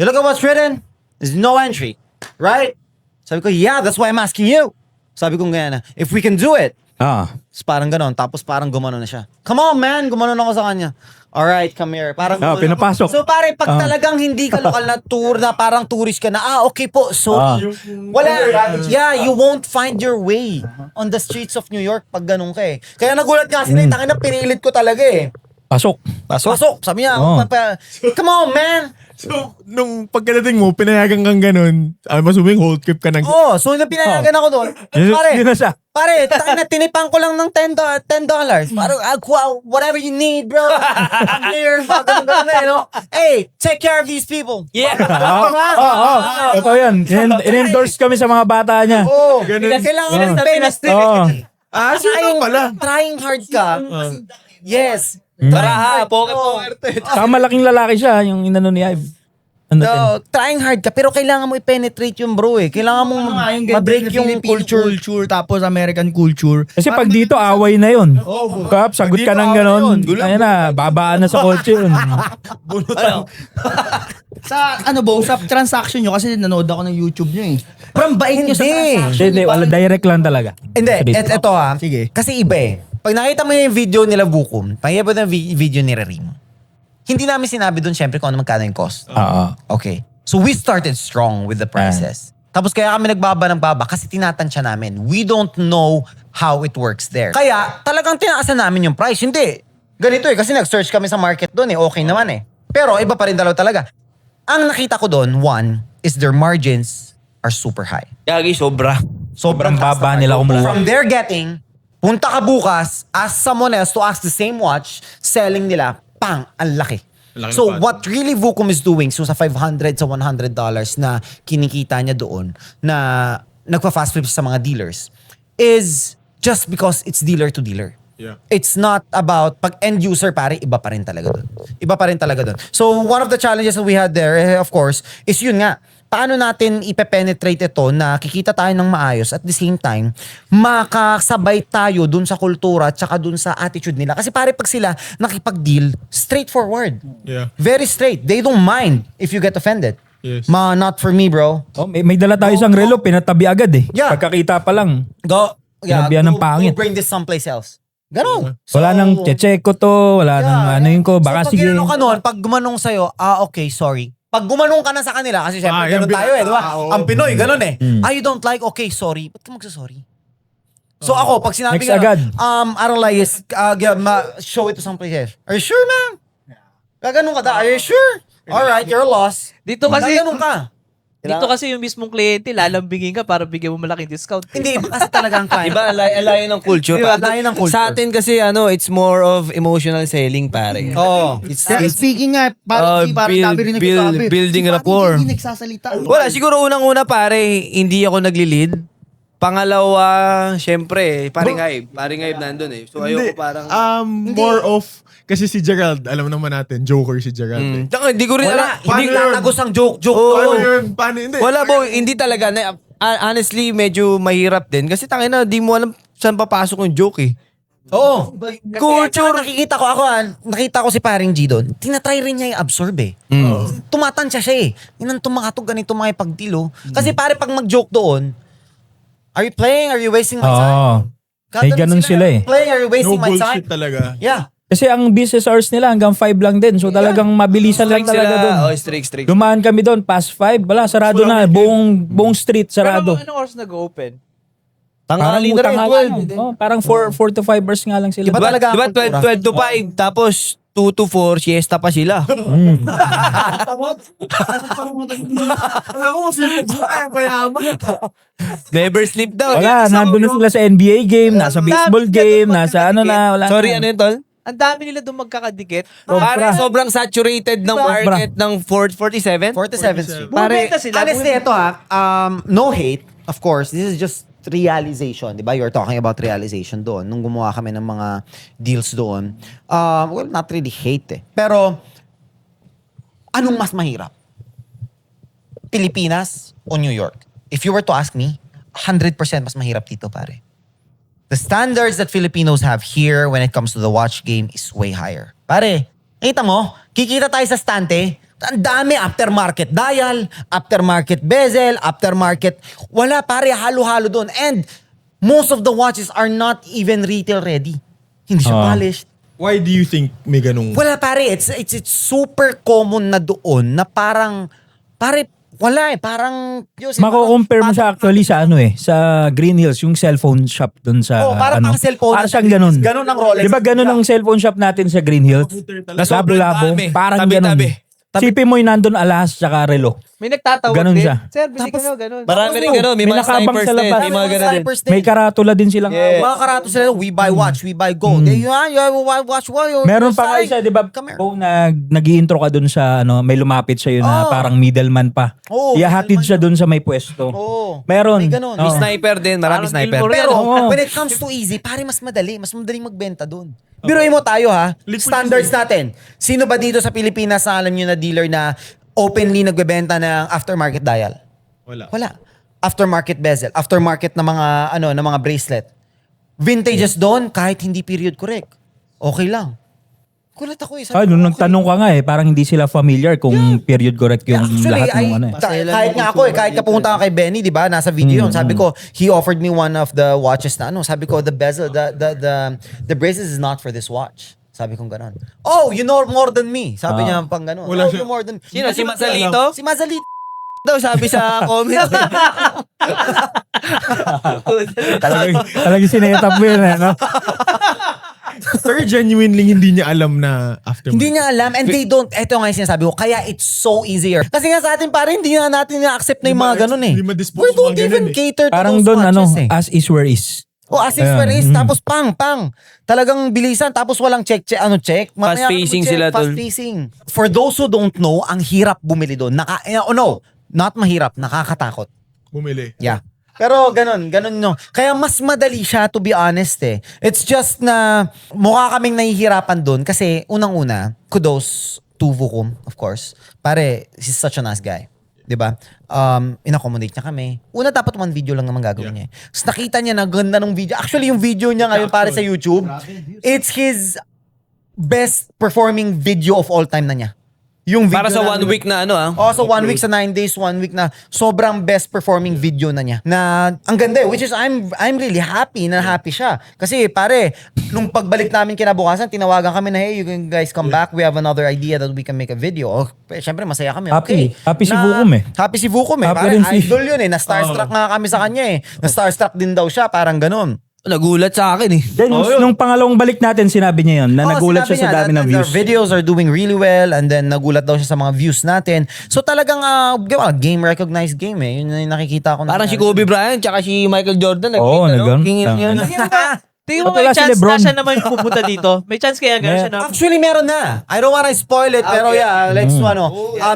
you look at what's written, there's no entry. Right? Sabi ko, yeah, that's why I'm asking you. Sabi ko ganyan na, if we can do it. Tapos parang ganon. Tapos parang gumanon na siya. Come on, man. Gumanon ako sa kanya. Alright, come here. Parang
pinapasok.
So pare, pag talagang hindi ka lokal na tour na parang tourist ka na, okay po, sorry. Wala. Yeah, you won't find your way on the streets of New York pag ganun ka eh. Kaya nagulat nga sila, tangin na pinilit ko talaga eh.
Pasok.
Sabi niya, come on, man.
So, nung pagkadating mo, pinayagan kang ganun, I'm assuming whole trip ka ng...
So nung pinayagan ako doon,
Yun na siya.
pare, tinipan ko lang ng $10. Parang, whatever you need, bro. I'm here. No? Hey, take care of these people.
Yeah.
Totoo yan. In-endorse kami sa mga bata niya.
Kailangan ng Pinas. Trying hard ka. Yes.
Tara ha, poker to.
Saka malaking lalaki siya, yung inano ni Ive.
Trying hard ka, pero kailangan mo i-penetrate yung bro eh. Kailangan mong ma-break yung culture.
Tapos American culture.
Kasi pag dito, away na yun. Kap, sagot ka ng ganon. Ayun na, babaan na sa kotse yun.
Sa transaction nyo, kasi nanood ako ng YouTube nyo eh. Parang bait nyo sa transaction.
Hindi, wala, direct lang talaga.
Hindi, eto ha.
Sige.
Kasi iba eh. Pag nakita mo yung video nila Vucom, pag yung video ni Rerim, hindi namin sinabi doon syempre kung ano magkano yung cost. Okay. So we started strong with the prices. Tapos kaya kami nagbaba ng baba kasi tinatansya namin. We don't know how it works there. Kaya talagang tinaasan namin yung price. Hindi. Ganito eh. Kasi nag-search kami sa market doon eh. Okay naman eh. Pero iba pa rin talaga. Ang nakita ko doon, one, is their margins are super high.
Gagi, sobra.
Sobrang
baba nila kumuha.
From their getting, punta ka bukas, ask someone else to ask the same watch, selling nila, pang, ang laki.
Laki
So
ng
what really Vucom is doing, so sa $500 sa $100 na kinikita niya doon, na nagpa-fast flip sa mga dealers, is just because it's dealer to dealer.
Yeah.
It's not about pag end user pare, iba pa rin talaga doon. Iba pa rin talaga doon. So one of the challenges that we had there, of course, is yun nga, paano natin ipe-penetrate ito na kikita tayo ng maayos at the same time, makasabay tayo dun sa kultura at saka dun sa attitude nila. Kasi pare pag sila nakipag-deal, straightforward.
Yeah.
Very straight. They don't mind if you get offended.
Yes.
Not for me, bro.
Oh, may dala tayo isang relo, pinatabi agad eh.
Yeah.
Pagkakita pa lang.
go,
Sinabihan ng pangit.
go bring this someplace else. Ganon.
Wala nang check ko to, wala nang ano yun ko, baka
so,
sige.
pag ginanong ka nun, pag gumanong sa'yo, okay, sorry. Pag gumanong ka na sa kanila, kasi syempre,
yung
ganun tayo eh, di ba?
oo.
Ang Pinoy, ganun eh. You don't like, okay, sorry. Ba't ka magsasorry? So ako, pag sinabi
Next
ka,
agad.
I don't like it, show it to someplace else. Are you sure, man? Gaganong ka da, are you sure? Alright, you're lost.
Dito kasi,
Gaganong ka.
dito kasi yung mismong kliyente, lalambingin ka para bigyan mo malaking discount.
Hindi, iba kasi talaga ang client.
Iba, alayo ng culture.
Diba, alayo ng culture.
Sa atin kasi, it's more of emotional selling, pare.
Oo.
Speaking nga, parang dami rin nagsasabi.
building
Si Paring
rapport.
Hindi nagsasalita.
Wala, siguro unang-una, pare, hindi ako nagli-lead. Pangalawa, syempre, paring Hype nandun eh. So, ayoko parang...
More of, kasi si Gerald, alam naman natin, joker si Gerald eh.
Tsaka, hindi ko rin
Wala,
hindi
hindi tatagos ang joke.
Paano yun? Paano hindi?
Wala po, hindi talaga. Honestly, medyo mahirap din. Kasi tangina, di mo alam saan papasok yung joke eh.
Oo. Culture. Nakikita ko si paring G doon. Tinatry rin niya i-absorb eh. Tumatansya siya eh. Inang tumakatog ganito mga ipagdilo. Kasi pare pag mag-joke doon, are you playing? Are you wasting my time?
Oo. May ganun sila eh.
Playing? Are you wasting
No
my time?
bullshit talaga.
Yeah.
Kasi ang business hours nila hanggang 5 lang din. So talagang mabilisan lang talaga doon.
Strict.
Dumaan kami doon, past 5, wala, sarado na. Buong street, sarado.
Pero anong oras nag-open?
Tanghali na rin.
Parang 4 to 5 hours nga lang sila.
Iba talaga ang
Diba,
kultura.
12 to 5, tapos 2 to 4, siesta pa sila. Never sleep daw.
Wala, nandun na sila sa NBA game, nasa baseball game, nasa ano na, wala
Sorry,
na.
ano yun, tol?
Ang dami nila doon magkakadikit.
Pare, sobrang saturated ng market ng 47.
47th Street.
Bumibenta sila.
Honestly, ito no hate. Of course, this is just realization. Diba? You're talking about realization doon. Nung gumawa kami ng mga deals doon. Well, not really hate eh. Pero, anong mas mahirap? Pilipinas o New York? If you were to ask me, 100% mas mahirap dito, pare. The standards that Filipinos have here when it comes to the watch game is way higher. Pare, kita mo, kikita tayo sa stante, ang dami aftermarket dial, aftermarket bezel, aftermarket, wala pare, halo-halo doon. And most of the watches are not even retail ready. Hindi siya polished.
Why do you think may ganung...
Wala pare, it's super common na doon na parang, pare, wala eh, parang...
Mako-compare mo siya actually sa ano eh, sa Green Hills, yung cellphone shop dun sa
parang
ano.
pang cellphone.
Parang siyang ganun.
Ganun ang Rolex.
Di ba ganun ang cellphone shop natin sa Green Hills? Labo-labo, parang ganun. Sipin mo yung nandun alahas tsaka relo.
May nagtatawag
Ganun
din.
siya.
Sir, bili ka na, ganun.
Marami rin gano'n. May
May
mga
nakabang
snipers
sa
din.
labas.
May mga gano'n din.
May karatula din silang
Mga karato sila, we buy watch, we buy gold. You watch,
Meron pa nga isa, di ba?
Come here.
Kung nag-i-intro ka dun sa, ano, may lumapit sa'yo na parang middleman pa.
Oo,
Ihahatid siya dun sa may pwesto.
Oo.
Meron.
May ganun.
May
Oo.
sniper din. Marami
Parang
sniper.
Gilmore
Pero
Oo.
when it comes to easy, pare mas madaling magbenta doon. Biruin mo tayo ha, standards natin. Sino ba dito sa Pilipinas na alam nyo na dealer na openly nagbebenta ng aftermarket dial? Wala. Aftermarket bezel, aftermarket na mga bracelet. Vintages doon kahit hindi period correct. Okay lang. Kulat ako eh.
Nung nagtanong ka nga parang hindi sila familiar kung period correct yung lahat ng ano eh.
Kahit nga ako kahit ka pumunta ka kay Benny, di ba? Nasa video yun. Sabi ko, he offered me one of the watches na sabi ko, the bezel, the bracelet is not for this watch. Sabi kong ganon. Oh, you know more than me. Sabi niya pang ganon.
Wala
Oh,
siya.
you more than...
Sino? Si Mazalito?
Si Mazalito.
Daw sabi sa comment.
Talagang sinetap mo yun no?
Pero genuinely hindi niya alam na aftermarket.
Hindi niya alam and they don't. Ito nga yung sinasabi ko. Kaya it's so easier. Kasi nga sa atin parang hindi na natin na-accept na yung mga ganon eh.
Hindi ma-dispose
We
yung
don't
mga
even
ganun eh.
cater to
Parang
those
doon
watches eh.
as is where is.
Oh, assist
Ayan.
per race, tapos pang. Talagang bilisan, tapos walang check. Mamaya
Fast-pacing
ka mag-check,
sila, tol.
Fast-pacing. For those who don't know, ang hirap bumili doon. Not mahirap, nakakatakot.
Bumili.
Yeah. Pero ganun no. Kaya mas madali siya, to be honest eh. It's just na mukha kaming nahihirapan doon kasi unang-una, kudos to Vucom, of course. Pare, he's such a nice guy. 'Di ba? In-accommodate niya kami. Una, dapat one video lang naman gagawin niya. Tapos nakita niya na ganda ng video. Actually, yung video niya ngayon para sa YouTube, it's his best performing video of all time na niya. Yung video
Para sa
na-
1 week na
So 1 week sa 9 days, 1 week na sobrang best performing video na niya. Na ang ganda eh, which is I'm really happy na happy siya. Kasi pare, nung pagbalik namin kinabukasan, tinawagan kami na, hey, you can guys come back. We have another idea that we can make a video. Oh, syempre masaya kami.
Happy.
Okay.
Happy si Vucom eh.
Happy si Vucom eh.
Happy
Pare,
rin si-
idol yun eh. Na-starstruck nga kami sa kanya eh. Na-starstruck din daw siya, parang ganun.
Nagulat sa akin eh.
Then, nung pangalawang balik natin, sinabi niya yun, na nagulat siya
Sinabi
sa
niya
dami
that
ng views.
Their videos are doing really well and then nagulat daw siya sa mga views natin. So talagang game recognized game eh. Yun yung nakikita ko.
Parang si Kobe Bryant tsaka si Michael Jordan.
Oo, nagano.
Kingin yun.
Tingin mo
Wala
may
si
chance
Lebron.
na siya naman yung pupunta dito? May chance kaya gano'n siya na?
Actually, meron na. I don't wanna spoil it, pero yeah, let's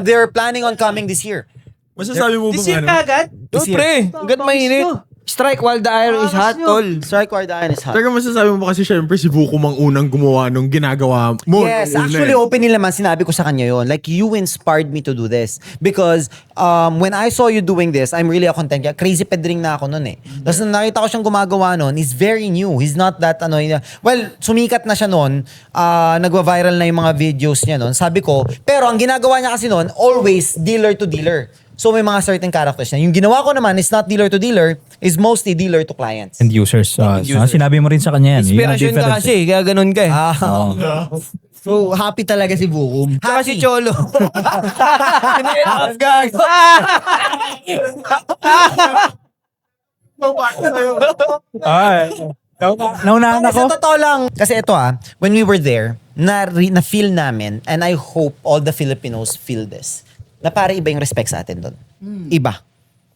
they're planning on coming this year.
Masasabi mo
This
ba
year
ano?
kagad?
Dude, pre. Hanggat mainit. Strike while the iron is hot, tol.
Strike while the iron is hot.
Talaga masasabi mo ba kasi syempre si Vucom ang unang gumawa nung ginagawa mo.
Yes,
nung una
actually
eh.
open naman sinabi ko sa kanya yon. Like you inspired me to do this because when I saw you doing this, I'm really a content. Crazy Pedring na ako noon eh. Tapos nung nakita ko siyang gumagawa noon, he's very new. He's not that well, sumikat na siya noon. Nagwa-viral na yung mga videos niya noon. Sabi ko, pero ang ginagawa niya kasi noon, always dealer to dealer. So may mga certain characters na. Yung ginawa ko naman is not dealer to dealer, is mostly dealer to clients.
And users. Sinabi mo rin sa kanya yan. Yun ang
Inspirasyon ka
difference
kasi, kaya ganun ka eh.
Oo.
So, happy talaga si Vucom.
Tsaka si Cholo.
Ay. Naunahan
Kasi
ako.
totoo lang. Kasi ito when we were there, na-feel namin, and I hope all the Filipinos feel this, na para iba yung respect sa atin doon. Iba.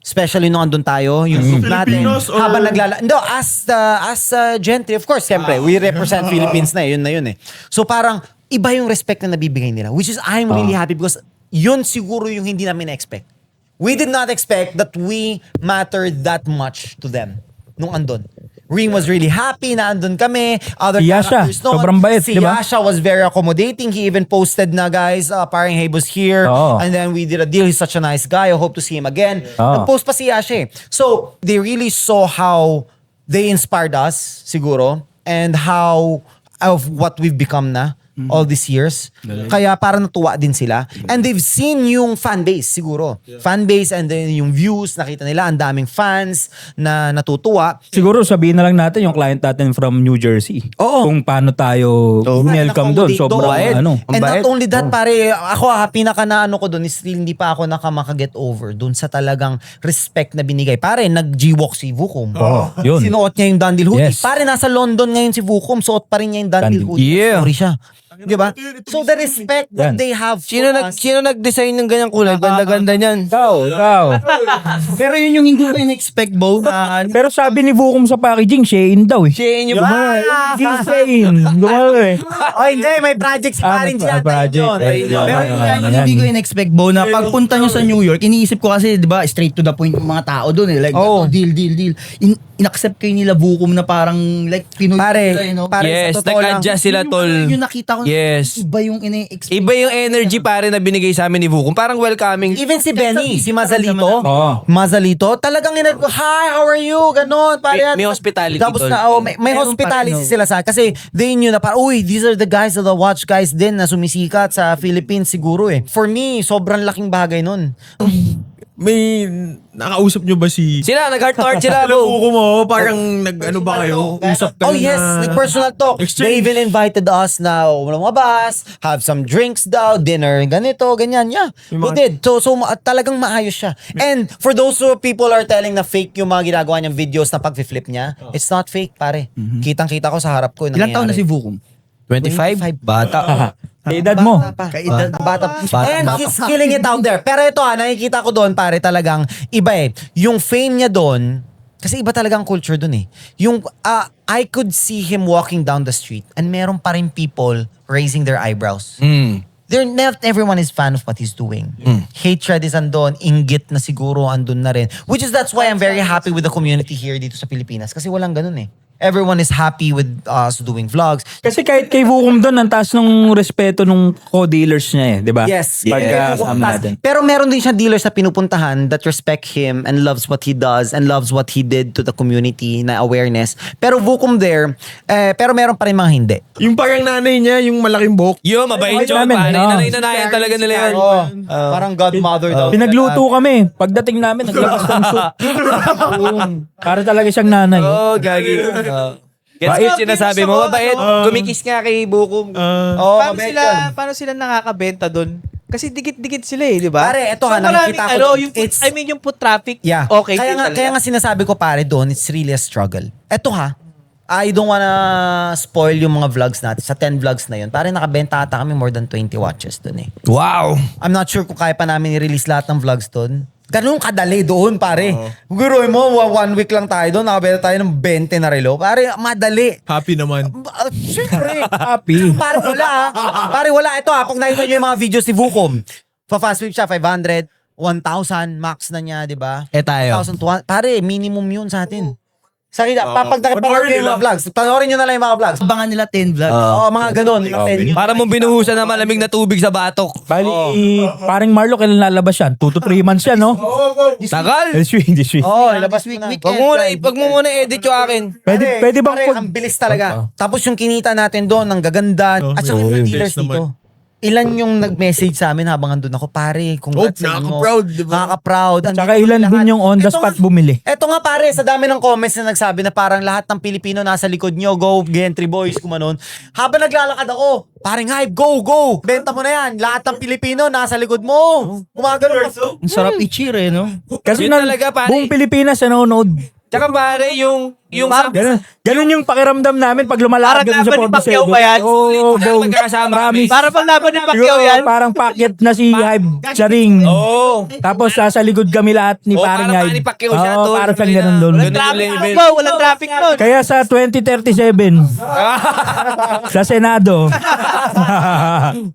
Especially nung andun tayo, yung group natin,
Filipinos or-
habang No, as gentry, of course, siyempre, we represent Philippines na yun eh. So parang, iba yung respect na nabibigay nila, which is, I'm really happy because yun siguro yung hindi namin na-expect. We did not expect that we mattered that much to them nung andun. Ring was really happy na andun kami. Other
Si Yasha,
characters noon.
sobrang bait,
Si
di ba?
Yasha was very accommodating. He even posted na, guys, parang Hey was here.
Oo.
And then we did a deal. He's such a nice guy. I hope to see him again.
Oo.
Nag-post pa si Yasha eh. So, they really saw how they inspired us, siguro, and how of what we've become na all these years. Kaya parang natuwa din sila. And they've seen yung fan base, siguro. Fan base and then yung views, nakita nila, ang daming fans na natutuwa.
Siguro sabihin na lang natin yung client natin from New Jersey.
Oo.
Kung paano tayo welcome doon. Sobrang
And not only that, pare, ako pinaka na ko doon is still hindi pa ako nakamaka-get over doon sa talagang respect na binigay. Pare, nag-G-walk si Vucom.
Yun.
Sinuot niya yung Dandil hoodie.
Yes.
Pare, nasa London ngayon si Vucom, suot pa rin niya yung Dandil
Dandil.
hoodie.
Yeah.
Sorry siya. Diba? So the respect that
Yan.
they have for
Sino
us.
nag-design ng ganyang kulay? Ganda-ganda niyan.
Ikaw.
Pero yun yung hindi ko in-expect, Bo, na
Pero sabi ni Vucom sa packaging, Shein daw eh.
Shein yung
Hindi Shein. Gumano eh.
Oh, hindi. May projects pa rin siya.
project.
Pero yung hindi ko in-expect, Bo, na pagpunta nyo sa New York, iniisip ko kasi, di ba, straight to the point yung mga tao doon eh. Like, deal. In-accept kayo nila Vucom na parang, like, Pinoy.
Pare,
sila, you know?
pare,
Yes,
sa totoo lang,
nag-adjust sila, tol.
Yung nakita ko,
Yes.
iba yung in-expect.
Iba yung energy pare na binigay sa amin ni Vucom. Parang welcoming.
even si Benny, si Mazalito,
Oo.
Mazalito, talagang ko, hi, how are you? Ganon. Pare,
May hospitality,
Tapos
tol.
na, may
Meron
hospitality
pa rin, no?
sila sa kasi they knew na parang, uy, these are the guys that the watch guys din na sumisikat sa Philippines siguro eh. For me, sobrang laking bagay nun.
May nakausap nyo ba si...
Sila, nag-heart-to-heart sila,
Alam
bro.
mo, parang nag-ano ba kayo? Usap
Oh
kayo
yes,
na...
like personal talk. They
Exchange.
even invited us na lumabas, have some drinks daw, dinner, ganito, ganyan. Yeah, we did. So talagang maayos siya. And for those who people are telling na fake yung mga ginagawa niyang videos na pag-flip niya, it's not fake, pare. Kitang-kita ko sa harap ko. yung
Ilang taon na si
nangyayari.
Vucom?
25? Bata.
Sa edad mo.
Bata. And he's killing it out there. Pero ito nakikita ko doon, pare, talagang iba eh. Yung fame niya doon, Kasi iba talaga ang culture dun eh. Yung, I could see him walking down the street and meron pa rin people raising their eyebrows. Not everyone is fan of what he's doing. Hatred is andon, inggit na siguro andun na rin. Which is that's why I'm very happy with the community here dito sa Pilipinas. Kasi walang ganun eh. Everyone is happy with us doing vlogs.
Kasi kahit kay Vukum doon, ang taas ng respeto nung co-dealers niya eh, di ba?
Yes.
Pagkasama natin.
Pero meron din siya dealers na pinupuntahan that respect him and loves what he does and loves what he did to the community na awareness. Pero Vukum there, pero meron pa rin mga hindi.
Yung parang nanay niya, yung malaking buhok.
Yo, mabait yun.
namin,
Pare,
no.
nanay-nanayan talaga nila yan.
Parang godmother daw.
Pinagluto kami. Pagdating namin, naglabas ng soup. Para talaga siyang nanay.
Oo, gagi. Gets ko yung sinasabi mo, mabait. Gumikis nga kay Bukom.
Paano sila nakakabenta doon? Kasi dikit-dikit sila eh, di ba?
Pare, eto ha,
maraming,
nakikita ko.
yung foot traffic,
Yeah.
okay.
Kaya nga sinasabi ko pare doon, it's really a struggle. Eto ha, I don't wanna spoil yung mga vlogs natin. Sa 10 vlogs na yun, pare nakabenta ata kami more than 20 watches doon eh.
Wow.
I'm not sure kung kaya pa namin i-release lahat ng vlogs doon. Ganun kadali doon, pare. Guruin mo, 1 week lang tayo doon, nakabenta tayo ng 20 na relo. Pare, madali.
Happy naman.
Siyempre.
Happy.
Pare, wala ha. Pare, wala. Ito ha, pag nakita nyo yung mga videos ni Vukom, pa-fast flip siya, 500, 1,000, max na niya, di ba?
Tayo.
1,200. Pare, minimum yun sa atin. Sa kita, pag
panoorin
nakapanood yung mga vlogs, panoorin nyo na lang yung mga vlogs.
Abangan nila 10 vlogs.
Oo, mga ganun.
Para mong binuhusan ng malamig na tubig sa batok.
Bali, parang Marlo, kailan lalabas yan? 2 to 3 months yan, no?
Tagal.
This week, this week.
Oo, labas week.
Wag mo muna edit yung akin.
Pwede bang
pare, ang bilis talaga. Tapos yung kinita natin doon, ang gaganda. At saka yung dealers
Naman.
dito. Ilan yung nag-message sa amin habang andun ako, pare, congrats sa inyo.
nakaka-proud, di ba?
Nakaka-proud.
Tsaka ilan din yung on the spot bumili.
Eto nga pare, sa dami ng comments na nagsabi na parang lahat ng Pilipino nasa likod nyo, go, Gentry Boys, kumanon. Habang naglalakad ako, parang hype, go, benta mo na yan. Lahat ng Pilipino nasa likod mo. Gumagano ka.
Ang sarap i-cheer eh, no?
Kasi
Yun talaga, pare.
buong Pilipinas nanonood.
Tsaka pare, yung
Ganun yung pakiramdam namin pag lumalakad
Parang
ganun sa
laban ni
47.
Pacquiao ba yan?
Oo,
Parang magkakasama kami.
Para pang laban ng Pacquiao
Siguro,
yan.
parang packet na si Hype sa ring.
Oo.
Tapos sa likod kami lahat ni
Oo,
paring
parang
Hype.
Manny Pacquiao siya,
Oo,
tol.
parang siyang ganun doon.
Ganun yung
Traffic
level.
doon, walang traffic doon.
Kaya sa 2037, sa Senado.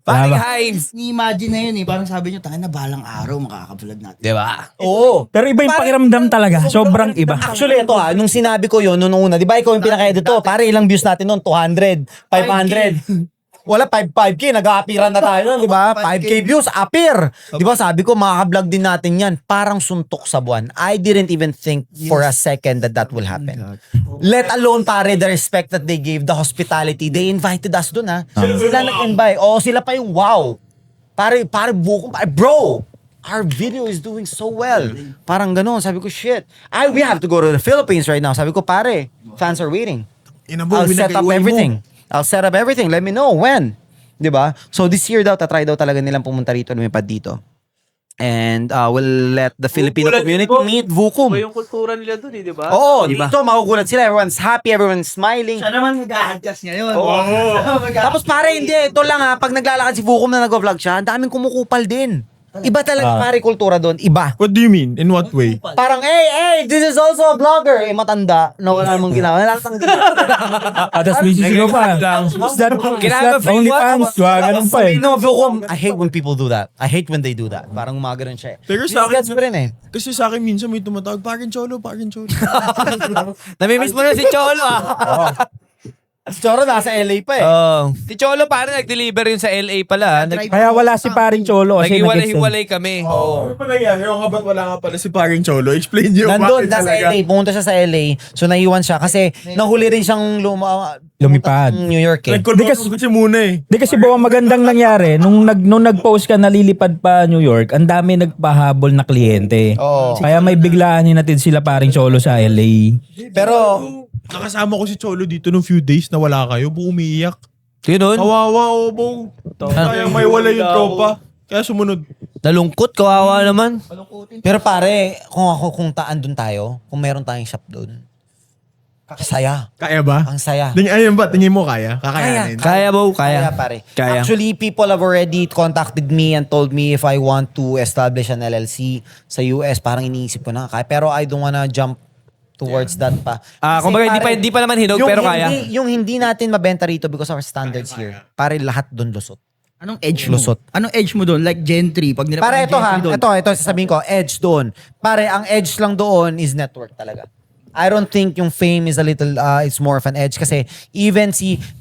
Paring
Diba?
hives.
Ni-imagine na yun eh. Parang sabi nyo, tayo na balang araw makaka-vlog natin.
Diba?
Oo.
Pero iba yung pakiramdam talaga. Sobrang iba.
Actually, ito ha, nung sinabi ko yun, nung una, di ba ikaw yung pinaka-editor, pare ilang views natin noon? 200, 500. Wala, 5K, nag-a-appearan na tayo nun, di ba? 5K views, appear. Di ba sabi ko, makaka-vlog din natin yan. Parang suntok sa buwan. I didn't even think for a second that will happen. Let alone, pare, the respect that they gave, the hospitality. They invited us dun, ha? Sila nag-invite. Oo, sila pa yung wow. Pare, buko, bro, our video is doing so well. Parang ganun. Sabi ko, shit. We have to go to the Philippines right now. Sabi ko, pare, fans are waiting. I'll set up everything. I'll set up everything. Let me know when. Diba? So this year daw, tatry daw talaga nilang pumunta rito, lumipad dito. And we'll let the Filipino community meet Vukum.
Yung kultura nila doon, di ba?
Oo, dito magugulat sila. Everyone's happy, everyone's smiling.
Siya naman mag-a-adjust ngayon.
Tapos pare, hindi. Ito lang ha, pag naglalakad si Vukum na nag-vlog siya, ang daming kumukupal din. Iba talaga pare kultura doon. Iba.
What do you mean? In what way?
Parang, hey, this is also a vlogger. Eh, matanda. No, wala namang ginawa. Wala namang ginawa.
Tapos may sisigaw pa. Is that only fans? Ganun pa eh.
No, Vukom, I hate when people do that. I hate when they do that. Parang umaganon siya eh.
Pero sa akin-
Gets pa rin eh.
Kasi sa akin minsan may tumatawag, Parin Cholo, Parin Cholo.
Namimiss mo na si Cholo ah.
Si Choro nasa LA pa eh.
Si Cholo parang nag-deliver yun sa LA pala.
Kaya wala si paring Cholo kasi
Nag-iwalay kami.
Ano pa nangyari? Yung nga ba't wala nga pala si Parin Cholo? Explain niyo
Nandun,
bakit
nasa
talaga.
LA. Pumunta siya sa LA. So, naiwan siya. Kasi, nahuli rin siyang
Lumipad.
ng New York eh.
Nag-confirm kasi muna eh.
Di kasi bawa magandang nangyari, nung nag-post ka nalilipad pa New York, ang dami nagpahabol na kliyente.
Oo.
Kaya may biglaan natin sila paring Cholo sa LA.
Pero,
Nakasama ko si Cholo dito nung few days na wala kayo. Buong umiiyak.
Yun.
Kawawa, obong. Kaya may wala yung tropa. Kaya sumunod.
Nalungkot, kawawa naman.
pero pare, kung taan dun tayo, kung meron tayong shop dun, saya.
Kaya ba?
Ang saya.
Ayun ba? Tingin mo kaya? Kakayanin?
Kaya ba? Kaya.
Pare.
Kaya.
Actually, people have already contacted me and told me if I want to establish an LLC sa US, parang iniisip ko na. Pero I don't wanna jump towards that pa.
Kumbaga, hindi pa naman hinog, pero kaya.
Yung hindi natin mabenta rito because of our standards here, pare lahat doon lusot.
Anong edge mo?
Lusot.
Anong edge mo doon? Like Gentry. Pag
Pare, ito ha.
Doon.
Ito, sasabihin ko, edge doon. Pare, ang edge lang doon is network talaga. I don't think yung fame is a little, it's more of an edge. Kasi even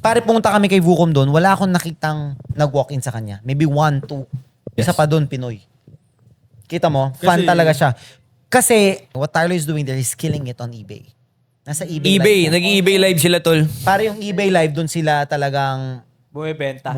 pare pumunta kami kay Vucom doon, wala akong nakitang nag-walk-in sa kanya. Maybe 1, 2. Isa pa doon, Pinoy. Kita mo? Fan talaga siya. Kasi, what Tyler is doing there is killing it on eBay. Nasa eBay. Live.
Nag-eBay live sila, tol.
Pare yung eBay live doon sila talagang
Bumibenta.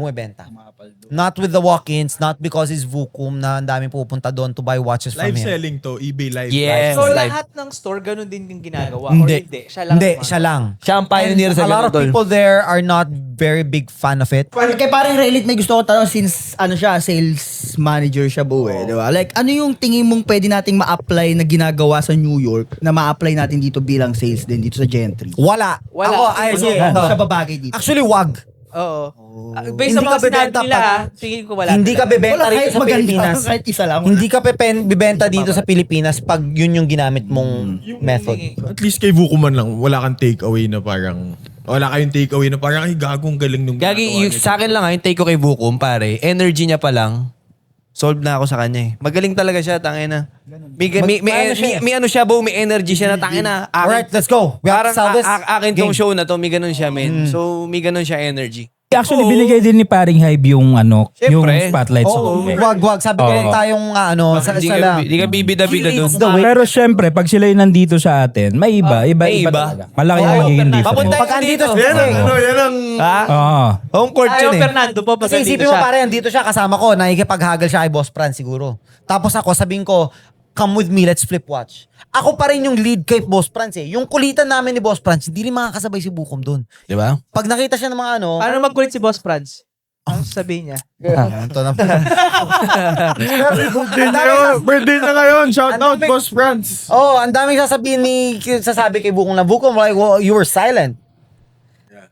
Not with the walk-ins, not because it's Vucom na ang daming pupunta doon to buy watches from
Live
him.
selling to, eBay live.
Yes.
So
live.
lahat ng store ganun din yung ginagawa? Or hindi? Siya lang?
Hindi, siya lang.
Siya ang pioneer sa
A lot
ganun,
of
tol.
people there are not very big fan of it.
Kaya parang relate may gusto ko tanong since sales manager siya di ba? Like ano yung tingin mong pwede nating ma-apply na ginagawa sa New York na ma-apply natin dito bilang sales din dito sa Gentry?
Wala. Ako,
Ano siya babagay dito?
actually, wag.
Oo. Based
Hindi
sa mga
ka bebenta
sinabi nila,
pag-
tingin ko wala.
Hindi ka bebenta
Wala,
rito
kahit
sa
maganda,
Pilipinas.
kahit isa lang.
Hindi ka bibenta dito sa Pilipinas pag yun yung ginamit mong method.
At least kay Vucom man lang, wala kang takeaway na parang, wala kayong takeaway na parang, ay gagong galing nung
Gagi, sa akin lang yung take ko kay Vucom, pare, energy niya pa lang, solve na ako sa kanya eh. Magaling talaga siya, tangina. May ano siya, may energy siya na tangina.
Alright, let's go. We have to
Parang
sell this.
akin tong
Game.
show na to, may ganun siya, men. So, may ganun siya energy.
Actually, binigay din ni Paring Hybe yung yung
Siyempre.
spotlight sa
Oo,
kanya.
wag. Sabi ko
Oo.
tayong sa
Hindi ka bibida-bida doon.
Pero syempre, pag sila yung nandito sa atin, may iba talaga. Malaki yung magiging difference.
Papunta
Pag andito
dito.
siya,
yan ang...
Ha?
Oo.
Home court
Ayaw
yun eh.
Fernando po pag
kasi
nandito
isipin mo
siya.
pare, andito siya kasama ko, nakikipaghagal siya kay Boss Franz siguro. Tapos ako, sabihin ko, come with me, let's flip watch. Ako pa rin yung lead kay Boss Franz eh. Yung kulitan namin ni Boss Franz, hindi rin makakasabay si Vucom doon.
Di ba?
Pag nakita siya ng mga
Paano magkulit si Boss Franz? Ano sabihin niya?
ito na.
Birthday na ngayon, shout out, Boss Franz.
Oh, ang daming sasabi kay Vucom na Vucom, like, well, you were silent.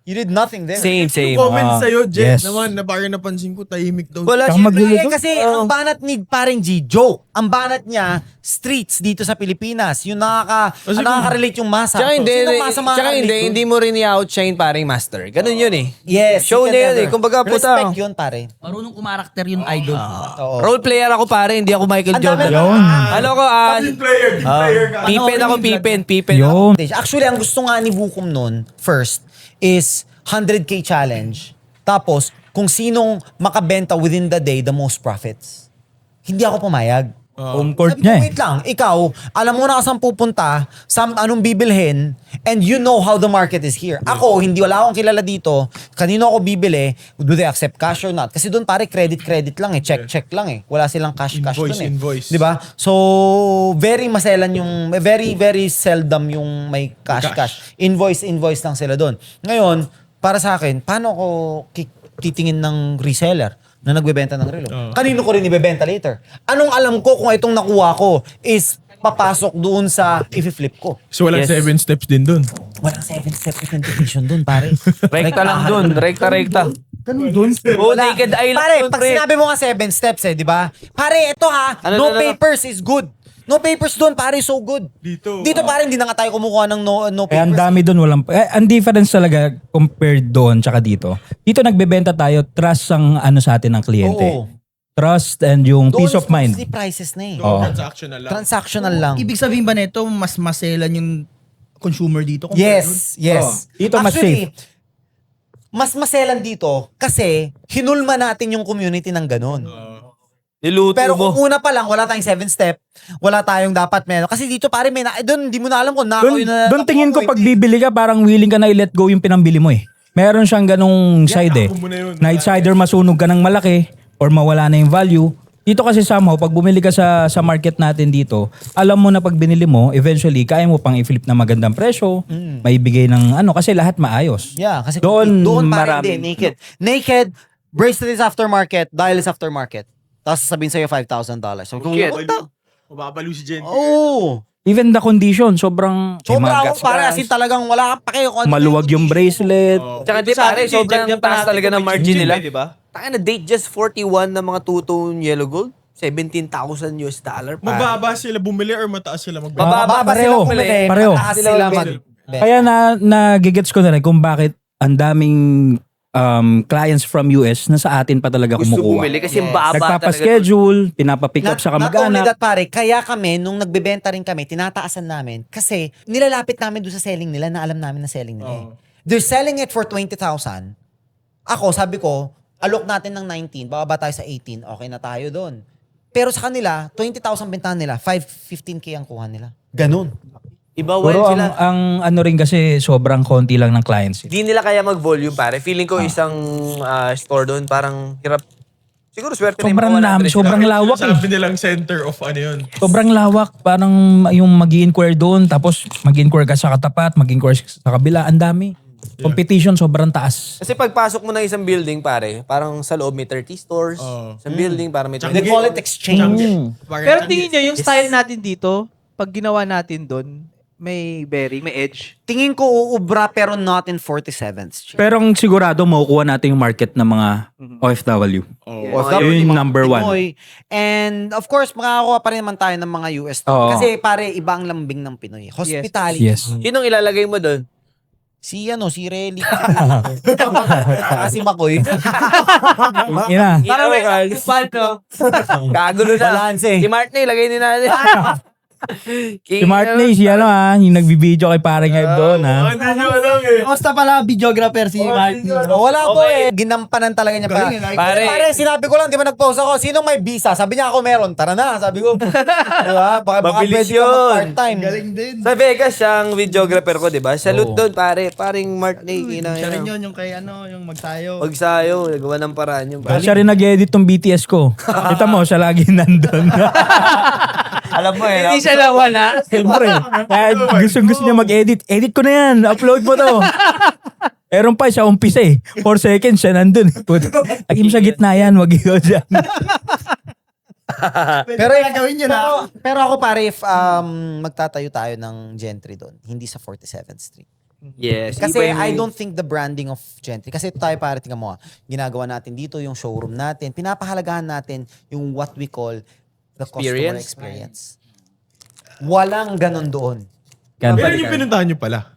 You did nothing there.
Same.
Comment sa'yo, Jet,
yes.
naman, na parang napansin ko, tahimik daw.
Wala
Saka
siya.
magluluto.
Kasi ang banat ni paring G, joke. Ang banat niya, streets dito sa Pilipinas. Yung nakaka-relate yung masa.
Tsaka hindi,
Sino masa makaka-relate doon?
hindi mo rin i-outshine paring master. Ganun yun eh.
Yes.
Show
you can
niya yun
never.
eh. Kumbaga, puta.
Respect yun, pare.
Marunong kumarakter yung idol.
Oo.
Role player ako pare, hindi ako Michael
Ang dami-
Jordan.
Yun.
Ano ko,
Team player ka.
Pippen ako, Pippen.
Yun.
Actually, ang gusto nga ni Vucom nun, first, is 100K challenge. Tapos, kung sinong makabenta within the day, the most profits. Hindi ako pumayag.
Home court
Sabi ko,
niya eh.
wait lang, ikaw, alam mo na saan pupunta, anong bibilhin, and you know how the market is here. Ako, wala akong kilala dito, kanino ako bibili, do they accept cash or not? Kasi doon pare, credit lang eh, check lang eh. Wala silang cash doon eh.
Invoice.
Di ba? So, very maselan very seldom yung may cash. Invoice lang sila doon. Ngayon, para sa akin, paano ko titingin ng reseller na nagbebenta ng relo? Kanino ko rin ibebenta later? Anong alam ko kung itong nakuha ko is papasok doon sa i-flip ko?
So walang
Yes.
7 steps din dun.
Walang 7-step authentication doon, pare.
Rekta lang dun. Rekta.
Ganun doon?
Oh, naked eye lang
Pare,
dun,
pag
pre.
sinabi mo nga 7 steps di ba? Pare, ito ha,
Ano?
papers is good. No papers doon, pare, so good. Dito pare, hindi na nga tayo kumukuha ng no
Kaya ang
papers.
dami doon, ang difference talaga compared doon tsaka dito. Dito nagbebenta tayo, trust ang sa atin ng kliyente.
Oo.
Trust and yung
Doon
peace of
is
mind.
mostly prices na eh.
Oo.
Transactional lang.
Transactional lang.
Ibig sabihin ba nito, mas maselan yung consumer dito? compare dun?
Yes.
Dito mas
Actually, mas maselan dito kasi hinulma natin yung community ng ganun.
Niluto
Pero
mo.
kung una pa lang, wala tayong 7-step, wala tayong dapat meron. Kasi dito pare, doon, hindi mo na alam kung nako yun na.
Doon tingin ko pag bibili ka, parang willing ka na i-let go yung pinambili mo eh. Meron siyang ganong side eh.
ako muna yun.
Na it's either masunog ka ng malaki or mawala na yung value. Dito kasi somehow, pag bumili ka sa market natin dito, alam mo na pag binili mo, eventually, kaya mo pang i-flip na magandang presyo, maibigay ng kasi lahat maayos.
Yeah, kasi
Doon
pare
marami.
hindi, naked. Naked, bracelet is aftermarket, dial is aftermarket. Tapos sasabihin sa'yo $5,000. So,
Shit.
Mababaliw si Jen.
oh,
Even the condition, sobrang
sobra ako pare, as in talagang wala kang pake.
maluwag yung bracelet.
Tsaka di
Sa
pare,
atin,
sobrang
dyan pa
taas
natin
talaga ng
kung
margin
may
nila.
gym, di ba?
Taka na date just 41 ng mga two-tone yellow gold. $17,000 US dollar. pare.
Mababa sila bumili or mataas sila magbenta?
Mababa
Pareho.
sila bumili.
Pareho.
Mataas
Sila
sila
magbenta.
Kaya nagigets ko na rin kung bakit ang daming clients from US na sa atin pa talaga
Gusto
kumukuha.
bumili kasi baba talaga.
Nagpapaschedule, pinapapick up sa
Not only
kamag-anak.
that, pare, kaya kami, nung nagbebenta rin kami, tinataasan namin kasi nilalapit namin doon sa selling nila na alam namin na selling nila. Eh. They're selling it for 20,000. Ako, sabi ko, alok natin ng 19, bababa tayo sa 18, okay na tayo doon. Pero sa kanila, 20,000 bentahan nila, 15K ang kuha nila. Ganun.
Iba
Pero
well sila.
ang ano rin kasi sobrang konti lang ng clients.
Di nila kaya mag-volume, pare. Feeling ko isang store doon, parang hirap. Siguro swerte na
Sobrang
yung
sobrang lawak eh.
Sabi nilang center of ano yun.
Sobrang lawak. Parang yung mag-inquire doon, tapos mag-inquire ka sa katapat, mag-inquire sa kabila. Ang dami. Competition sobrang taas.
Kasi pagpasok mo ng isang building, pare, parang sa loob may 30 stores. Sa building, parang may 30
They call it exchange.
Pero tingin nyo, yung style natin dito, pag ginawa natin doon, may bearing, may edge.
Tingin ko uubra pero not in 47th Street.
Pero ang sigurado, makukuha natin yung market ng mga OFW. Yun yung number one.
Pinoy. And of course, makakakuha pa rin naman tayo ng mga US store.
Oo.
Kasi pare, iba ang lambing ng Pinoy. Hospitality.
Yes.
Sinong ilalagay mo doon?
Si Relly. Si Makoy.
Ina.
Parang may paano? Kagulo na.
Balance eh.
Si Martney, ilagay din natin.
Si Martney, si yung nagbibideo kay parang Hype doon ha.
Hindi nyo alam eh.
Kamusta pala videographer si Martin?
Wala po eh. Ginampanan talaga niya pa.
Galing,
Pare, sinabi ko lang, di ba nag-post ako, sinong may visa? Sabi niya ako meron. Tara na, sabi ko. Diba? Baka
Mabilis
pwede ka
yun.
mag-part-time.
Galing din.
Sa Vegas, siyang videographer ko, di ba? Salute doon, pare. Paring Martney.
Siya rin yun, yung kay yung magsayo.
Magsayo, nagawa ng paraan yung pare.
Siya rin nag-edit tong BTS ko. Kita mo, siya lagi nandun.
Alam mo eh.
Hindi siya nawala.
Siyempre. Kaya gusto niya mag-edit. Edit ko na yan. Upload mo to. Meron pa siya umpisa eh. 4 seconds siya nandun. Agim sa gitna yan. Wag ikaw dyan.
Pero
gagawin niyo na.
Pero ako pare, if magtatayo tayo ng Gentry doon, hindi sa 47th Street.
Yes.
Kasi
iba yung-
I don't think the branding of Gentry, kasi ito tayo pare, tingnan mo ginagawa natin dito, yung showroom natin, pinapahalagahan natin yung what we call the customer experience. Walang ganun doon.
Ilan yung pinuntahan nyo pala?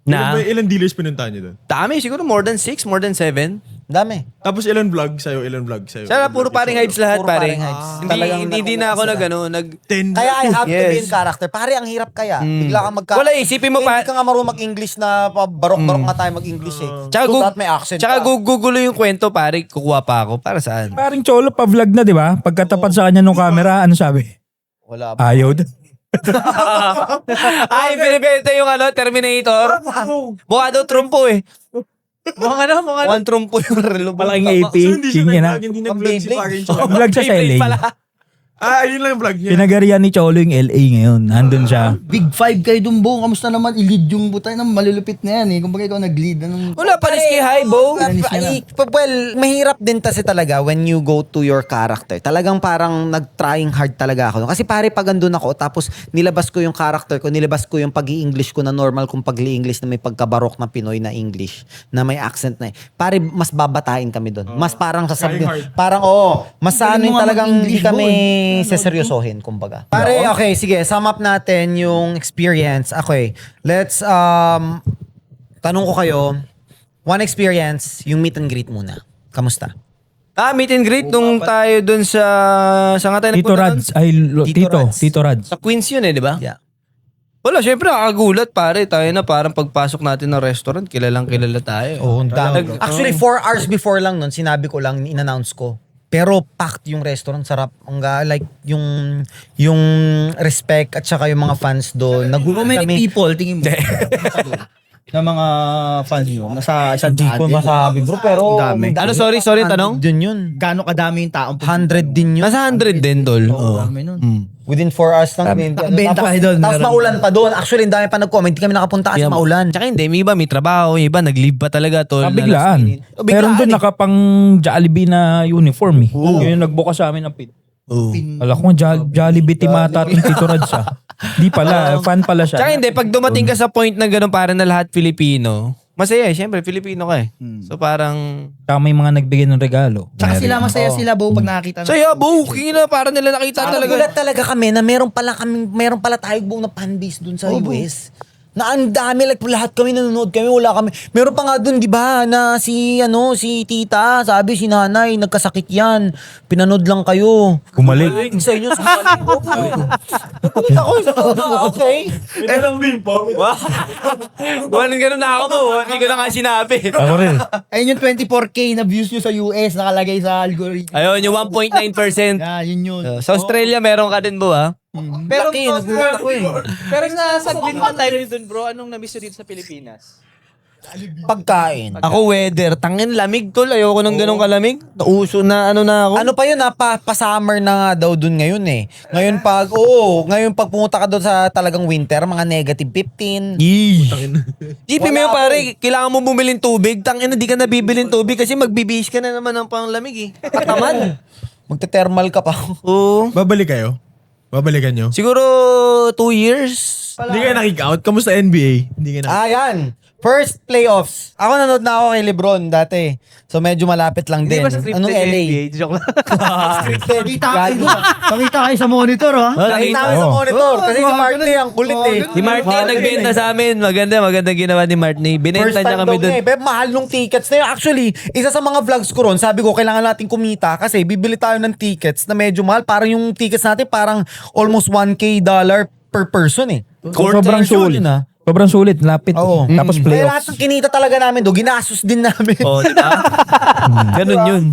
Na?
Ilan dealers pinuntahan nyo doon?
Dami, siguro more than 6, more than 7.
Dami.
Tapos ilan vlog sa'yo, ilan vlog sa'yo?
Sana puro paring hypes lahat,
Puro
pare.
paring hypes.
Hindi,
Talagang
hindi na ako
nakuha sila.
nag.
10.
Kaya I have to be
Yes.
in character. Pare, ang hirap kaya. Bigla kang
Wala, isipin mo pa-
Hindi ka nga marunong mag-English na barok-barok nga tayo mag-English eh.
Tsaka,
So that may accent
tsaka
ka.
gugulo yung kwento, pare. Kukuha pa ako. Para saan?
Paring Cholo pa vlog na, di ba? Pagkatapat sa kanya nung camera, ano sabi?
Wala ba?
Ayaw daw.
Ay, binibenta yung Terminator. Mukha daw trumpo eh.
Mga
One trumpo yung relo.
Malaking AP.
So hindi siya
King na.
hindi nag-vlog si Parin siya.
Vlog siya sa LA.
Ayun lang yung vlog niya.
Pinagarian ni Cholo yung LA ngayon. Nandun siya.
Big 5 kayo dun, Bong. Kamusta naman? I-lead yung butay na malulupit na yan eh. Kumbaga ikaw nag-lead. Anong...
Wala pa rin high, bo.
Well, mahirap din kasi talaga when you go to your character. Talagang parang nag-trying hard talaga ako. Kasi pare, pag andun ako, tapos nilabas ko yung character ko, nilabas ko yung pag-i-English ko na normal kung pag-i-English na may pagkabarok na Pinoy na English, na may accent na Pare, mas babatain kami doon. Mas parang sasabihin,
Trying hard.
parang mas sa ano yung
mo nga
talagang hindi
mag-English,
kami seseryosohin, kumbaga. Pare, okay, sige, sum up natin yung experience. Okay, let's, tanong ko kayo, one experience, yung meet and greet muna. Kamusta?
Meet and greet nung tayo dun sa... Saan nga tayo
Tito
nagpunta
Rads.
dun?
Ay,
Tito Rads.
Tito Rads.
Sa Queens yun eh, di ba?
Yeah.
Wala, syempre nakakagulat pare. Tayo na parang pagpasok natin ng restaurant, kilalang kilala tayo.
Oh, actually, 4 hours before lang nun, sinabi ko lang, in-announce ko. Pero packed yung restaurant, sarap. Like, yung respect at saka yung mga fans doon.
How
Nagulat
many
kami.
people, tingin mo? na mga fans nyo? Nasa isang
Hindi ko masabi, bro. Pero,
Ang dami.
Ano, sorry, tanong?
Din yun.
Gaano kadami yung taong
100 din yun.
Nasa 100 din, tol. Oo.
Dami nun.
Within 4 hours lang.
Nakabenta kayo doon.
Tapos maulan pa doon. Actually, ang dami pa nag-comment. Hindi kami nakapunta kasi maulan.
Tsaka hindi, may iba may trabaho, may iba nag-leave pa talaga, tol.
Biglaan. Meron doon nakapang Jollibee na uniform eh. Yun yung nagbuka sa amin ng pin. Wala ko, Jollibee Timata at Tito Rads ah. Di pala, fan pala siya.
Tsaka hindi, pag dumating ka sa point na gano'n para na lahat Filipino, Masaya syempre, Filipino ka eh. So parang,
Tsaka may mga nagbigay ng regalo.
Tsaka sila masaya sila bo pag nakakita na.
saya buo, kina, parang nila nakita
Gulat
talaga.
talaga kami na meron pala tayo buong na fanbase dun sa US. Na ang dami, like lahat kami nanonood kami, wala kami. Meron pa nga dun, di ba, na si tita, sabi si nanay, nagkasakit yan. Pinanood lang kayo.
Kumalik.
Sa inyo, sumali ko. Nakita ko, okay.
Ganun na ako mo, hindi ko na nga sinabi.
Ako rin.
Ayun yung 24K na views nyo sa US nakalagay sa algorithm.
Ayun, yung 1.9%.
Yun yun.
Sa Australia, meron ka din, bo, ha?
Pero,
Laki, nagulat ako eh.
pero sa saglit na tayo dun, bro, anong na-miss nyo dito sa Pilipinas?
Pagkain.
Ako, weather. Tangin, lamig, tol. Ayoko ng ganong kalamig. Nauso na, ano na ako.
Ano pa yun pa-summer na nga daw dun ngayon eh. Ngayon pag pumunta ka doon sa talagang winter, mga negative 15.
Jeepy mo yun, pare. Kailangan mo bumiling tubig. Tangin, hindi ka nabibilin tubig kasi magbibihis ka na naman ng panglamig eh. Kataman.
Magte-thermal ka pa.
Oo.
Babalik kayo? Babalikan nyo?
Siguro 2 years.
Hindi kayo nakik-out? Kamusta NBA? Hindi kayo
Yan. First playoffs. Ako nanood na ako kay Lebron dati. So medyo malapit lang
Hindi
din.
ba scripted
Anong LA?
NBA? Joke lang.
Nakita kayo sa monitor ha.
Nakita namin sa monitor. Kasi si Marty ang kulit eh.
Si Martin nagbenta sa amin. Maganda ginawa ni Martin. Binenta
First
niya
time
kami
daw
doon.
niya eh. Pero mahal nung tickets na yun. Actually, isa sa mga vlogs ko ron, sabi ko, kailangan natin kumita kasi bibili tayo ng tickets na medyo mahal. Parang yung tickets natin parang almost $1K per person eh.
Sobrang sulit. Sobrang sulit, lapit.
Oo.
Tapos
Kaya lahat
playoffs.
ng kinita talaga namin do, ginastos din namin.
Oh, diba? Ganun yun.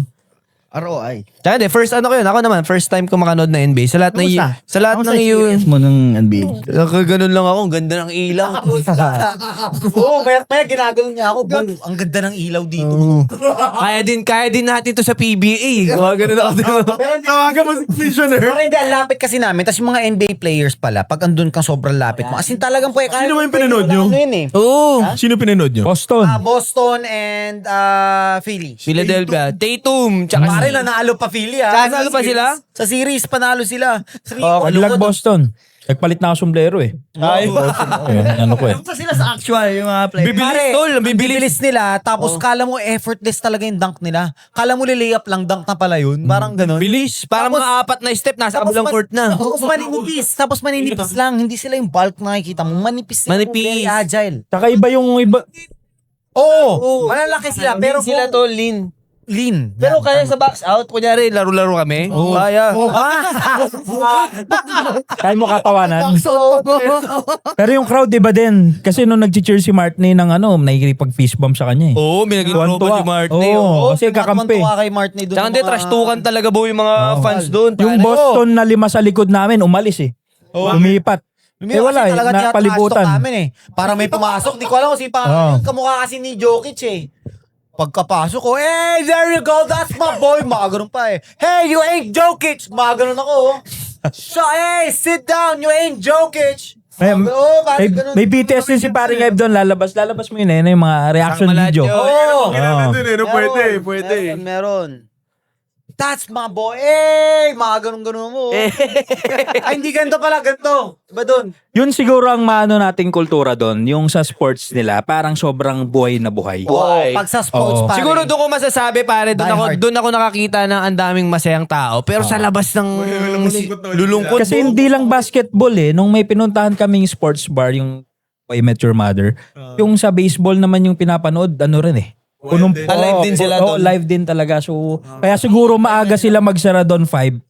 ROI.
Tsaka de, first ano ko yun. Ako naman, first time ko makanood na NBA. Sa lahat ng
Kamusta?
sa lahat
Kamusta
ng
experience mo ng NBA?
Ganun lang ako. Ang ganda ng ilaw.
Oo, kaya ginagano niya ako. Boy, ang ganda ng ilaw dito.
kaya din natin to sa PBA. Ganun ako.
Tawagan mo si Commissioner.
Pero hindi, ang lapit kasi namin. Tapos yung mga NBA players pala, pag andun kang sobrang lapit mo. As in talagang po,
Sino ba yung pinanood nyo?
Ano yun eh?
Oo.
Sino pinanood nyo?
Boston.
Boston and Philly.
Philadelphia. Tatum. Tsaka
Pare, nanalo pa Philly ah.
Nanalo pa sila?
Sa series, panalo sila.
Paglag Boston. Nagpalit na ako sombrero eh.
Ay,
Ano ko eh.
Kamusta sila sa actual yung mga play?
Pare,
tol,
ang bibilis nila. Tapos kala mo effortless talaga yung dunk nila. Kala mo lilay up lang, dunk na pala yun. Parang ganun.
Bilis. Parang mga 4 na step. Nasa kabilang court na.
Tapos maninipis lang. Hindi sila yung bulk na nakikita mo. Manipis sila.
Manipis.
Very agile.
Tsaka iba yung iba.
Oo. Malalaki sila. Pero
sila to, lean.
lean.
Pero kaya sa box out, kunyari, laro-laro kami. Kaya.
Kaya mo katawanan. Pero yung crowd, iba din. Kasi nung nag-cheer si Martney ng nakikipag fist bump sa kanya eh.
Oo, may naging
Tuwan-tuwa.
tropa si Martin.
Oo, kasi kakampi.
Tuwa kay Martney doon.
Tsaka hindi, trash-tukan talaga bo yung mga fans doon.
Yung Boston na 5 sa likod namin, umalis eh. Lumipat. Eh wala eh, napalibutan.
Namin eh. Parang may pumasok, di ko alam kung si pangalan. Kamukha kasi ni Jokic eh. Pagkapasok ko, hey, there you go, that's my boy. Mga ganun pa eh. Hey, you ain't Jokic. Mga ganun ako. So, hey, sit down, you ain't Jokic.
May BTS din si Paring Ive doon, lalabas mo yun eh, yung mga reaction video.
Oo.
Pwede.
Meron. That's my boy. Eh, mga ganun-ganun mo. Ay, hindi ganito pala, ganito. Diba doon?
Yun siguro ang maano nating kultura doon, yung sa sports nila, parang sobrang buhay na buhay.
Wow. Pag sa sports,
Oo.
pare.
Siguro doon ko masasabi, pare,
Die hard.
doon ako nakakita ng ang daming masayang tao. Pero sa labas ng lulungkot.
Kasi hindi lang basketball eh, nung may pinuntahan kaming sports bar, yung I Met Your Mother, yung sa baseball naman yung pinapanood, rin eh.
Live din sila doon.
Live din talaga. So, kaya siguro maaga sila magsara doon 5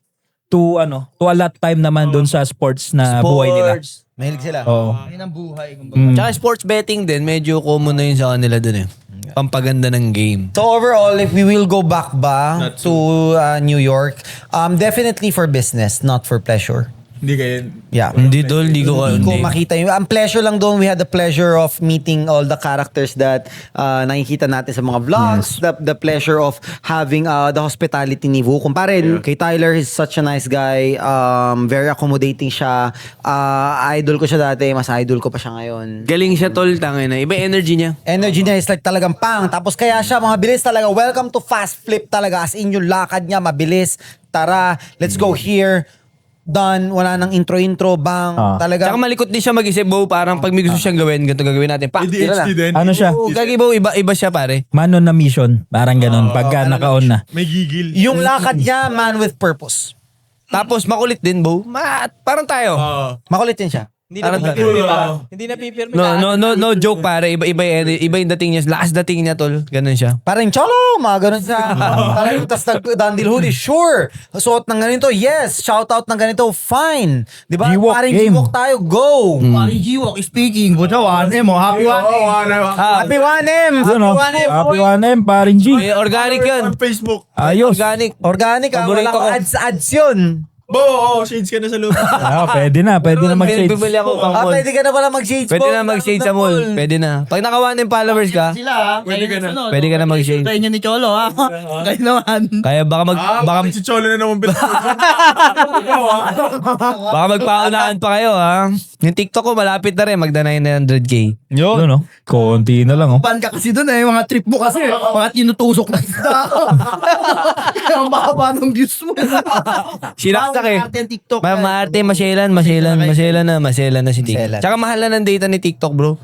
to a lot time naman doon sa sports na buhay nila.
Mahilig sila.
Oo.
Yun ang buhay.
Tsaka sports betting din, medyo common na yun sa kanila doon eh. Pampaganda ng game.
So overall, if we will go back to New York, definitely for business, not for pleasure.
Hindi kayo.
Yeah.
Hindi doon, hindi ko
Hindi ko makita yun. Ang pleasure lang doon, we had the pleasure of meeting all the characters that nakikita natin sa mga vlogs. The pleasure of having the hospitality ni Vu. Kumpare, kay Tyler, he's such a nice guy. Very accommodating siya. Idol ko siya dati, mas idol ko pa siya ngayon.
Galing siya tol, tangin na. Iba energy niya.
Energy niya is like talagang pang. Tapos kaya siya, mga bilis talaga. Welcome to Fast Flip talaga. As in yung lakad niya, mabilis. Tara, let's go here. done, wala nang intro-intro, bang, talaga.
Tsaka malikot din siya mag-isip, Bo. Parang pag may gusto siyang gawin, ganito gagawin natin. Pa, tira
ADHD
na.
din.
Ano siya?
Oo, gagi, Bo. Iba siya, pare.
Man on na mission. Parang ganun. Pagka naka-on na.
May gigil.
Yung lakad niya, man with purpose.
Tapos makulit din, Bo. Parang tayo.
Makulit din siya.
Hindi na
Parang
pipirmi pa. Hindi na pipirmi.
No joke, pare. Iba yung dating niya. Lakas dating niya, tol. Ganun siya.
Parang cholo, mga ganun siya. Parang tas dandil hoodie, sure. Suot ng ganito, yes. Shout out ng ganito, fine. Di ba?
G-Walk
Parang
game.
G-Walk tayo, go.
Paring G-Walk speaking. Buta 1M oh. Happy 1M.
Happy 1M!
Ano?
Happy 1M!
Happy 1M, paring G.
Eh, organic yun.
Facebook.
Ayos.
Organic.
Organic ah,
Paborito
walang
ko.
ads yun.
Bo, shades ka na sa loob.
Pwede na mag-shades.
Bibili ako pang mall.
Pwede ka na pala mag-shades
Pwede
mo.
na mag-shade sa mall. Pwede na. Pag naka 1M followers ka,
Sila ha.
Pwede ka na.
pwede ka na mag-shade.
Try nyo ni Cholo ha. Kayo naman.
Kaya baka
Baka si Cholo na naman
baka magpaunahan pa kayo, ha? Yung TikTok ko, malapit na rin. Magda 900K.
Yun, no? Konti na lang, oh.
Ban ka kasi doon mga trip mo kasi. Mga tinutusok na isda. Kaya ang mahaba ng views mo.
Sinaksak eh.
Arte ang TikTok.
Maarte, masyelan na si TikTok.
Masyelan.
Tsaka mahal na ng data ni TikTok, bro.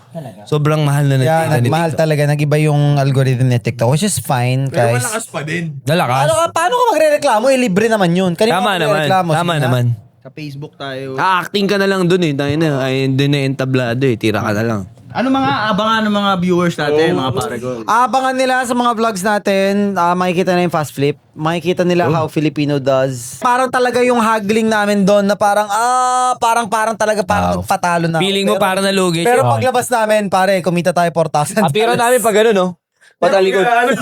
Sobrang mahal na ng
Yeah,
data ni
nagmahal
TikTok.
talaga. Nag-iba yung algorithm ni TikTok, which is fine,
Pero
guys.
malakas pa din.
Lalakas.
Paano ka magre-reklamo? Libre naman yun. Kanina
Tama
ka
naman.
magre-reklamo,
Tama
sige,
naman.
Sa Facebook tayo.
Acting ka na lang dun eh. Tayo na. Ay, dun na entablado eh. Tira ka na lang.
Ano mga abangan ng mga viewers natin, mga Paragon?
Abangan nila sa mga vlogs natin, makikita na yung fast flip. Makikita nila how Filipino does. Parang talaga yung haggling namin doon na parang, parang talaga parang nagpatalo na.
Feeling mo parang nalugi.
Pero paglabas namin, pare, kumita tayo 4,000.
Apira namin pag gano'n, no? Patalikod.
Pero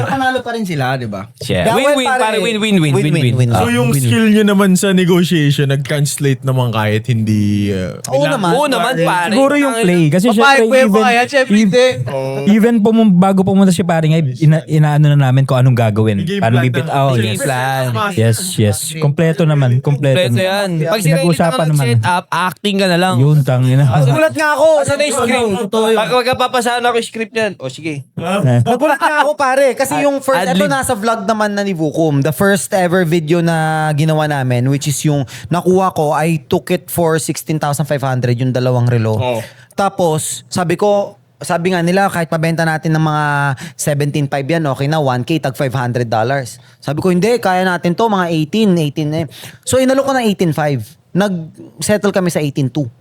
panalo pa rin sila, di ba?
Yeah,
Win-win,
well,
pare. Win-win.
Win-win.
So yung skill nyo naman sa negotiation, nag-translate naman kahit hindi...
Oo naman.
Oo naman, pare.
Siguro yung play. Kasi
Papayag
syempre,
mo yung mga yan, syempre hindi.
even bago pumunta si paring ay inaano na namin kung anong gagawin.
Game
Paano
plan
bibit
na.
out.
Game plan.
Yes. Kompleto naman. Kompleto.
Kompleto yan. Pag sila hindi ka
Pinag-usapan naman.
set up, acting ka na lang.
Yun, tangina.
Nagulat nga ako.
Asa na yung script? Pag magkapapasahan ako yung script yan. O sige.
Nagulat nga ako, pare. Kasi yung first,
Adlib.
ito nasa vlog naman na ni Vukum. The first ever video na ginawa namin, which is yung nakuha ko, I took it for 16,500, yung dalawang relo. Tapos, sabi nga nila, kahit mabenta natin ng mga 17.5 yan, okay na, 1K, tag $500. Sabi ko, hindi, kaya natin to, mga 18 eh. So, inalo ko ng 18.5. Nag-settle kami sa 18.2.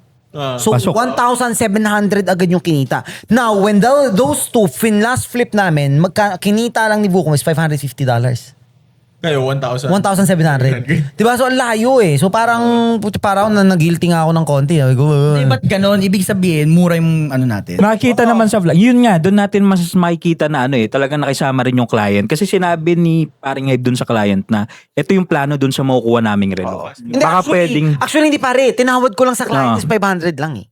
So,
Pasok.
1,700 agad yung kinita. Now, when those two, last flip namin, kinita lang ni Vukum is $550.
Kayo, 1,000.
1,700. Diba? So, ang layo eh. So, parang nag-guilty nga ako ng konti. Sabi ko,
Hindi, ba't ganon? Ibig sabihin, mura yung ano natin.
Nakikita naman sa vlog. Yun nga, doon natin mas makikita na talagang nakisama rin yung client. Kasi sinabi ni paring Hype doon sa client na ito yung plano doon sa makukuha naming relo.
Hindi,
Baka pwedeng...
Actually, hindi pare. Tinawad ko lang sa client is 500 lang eh.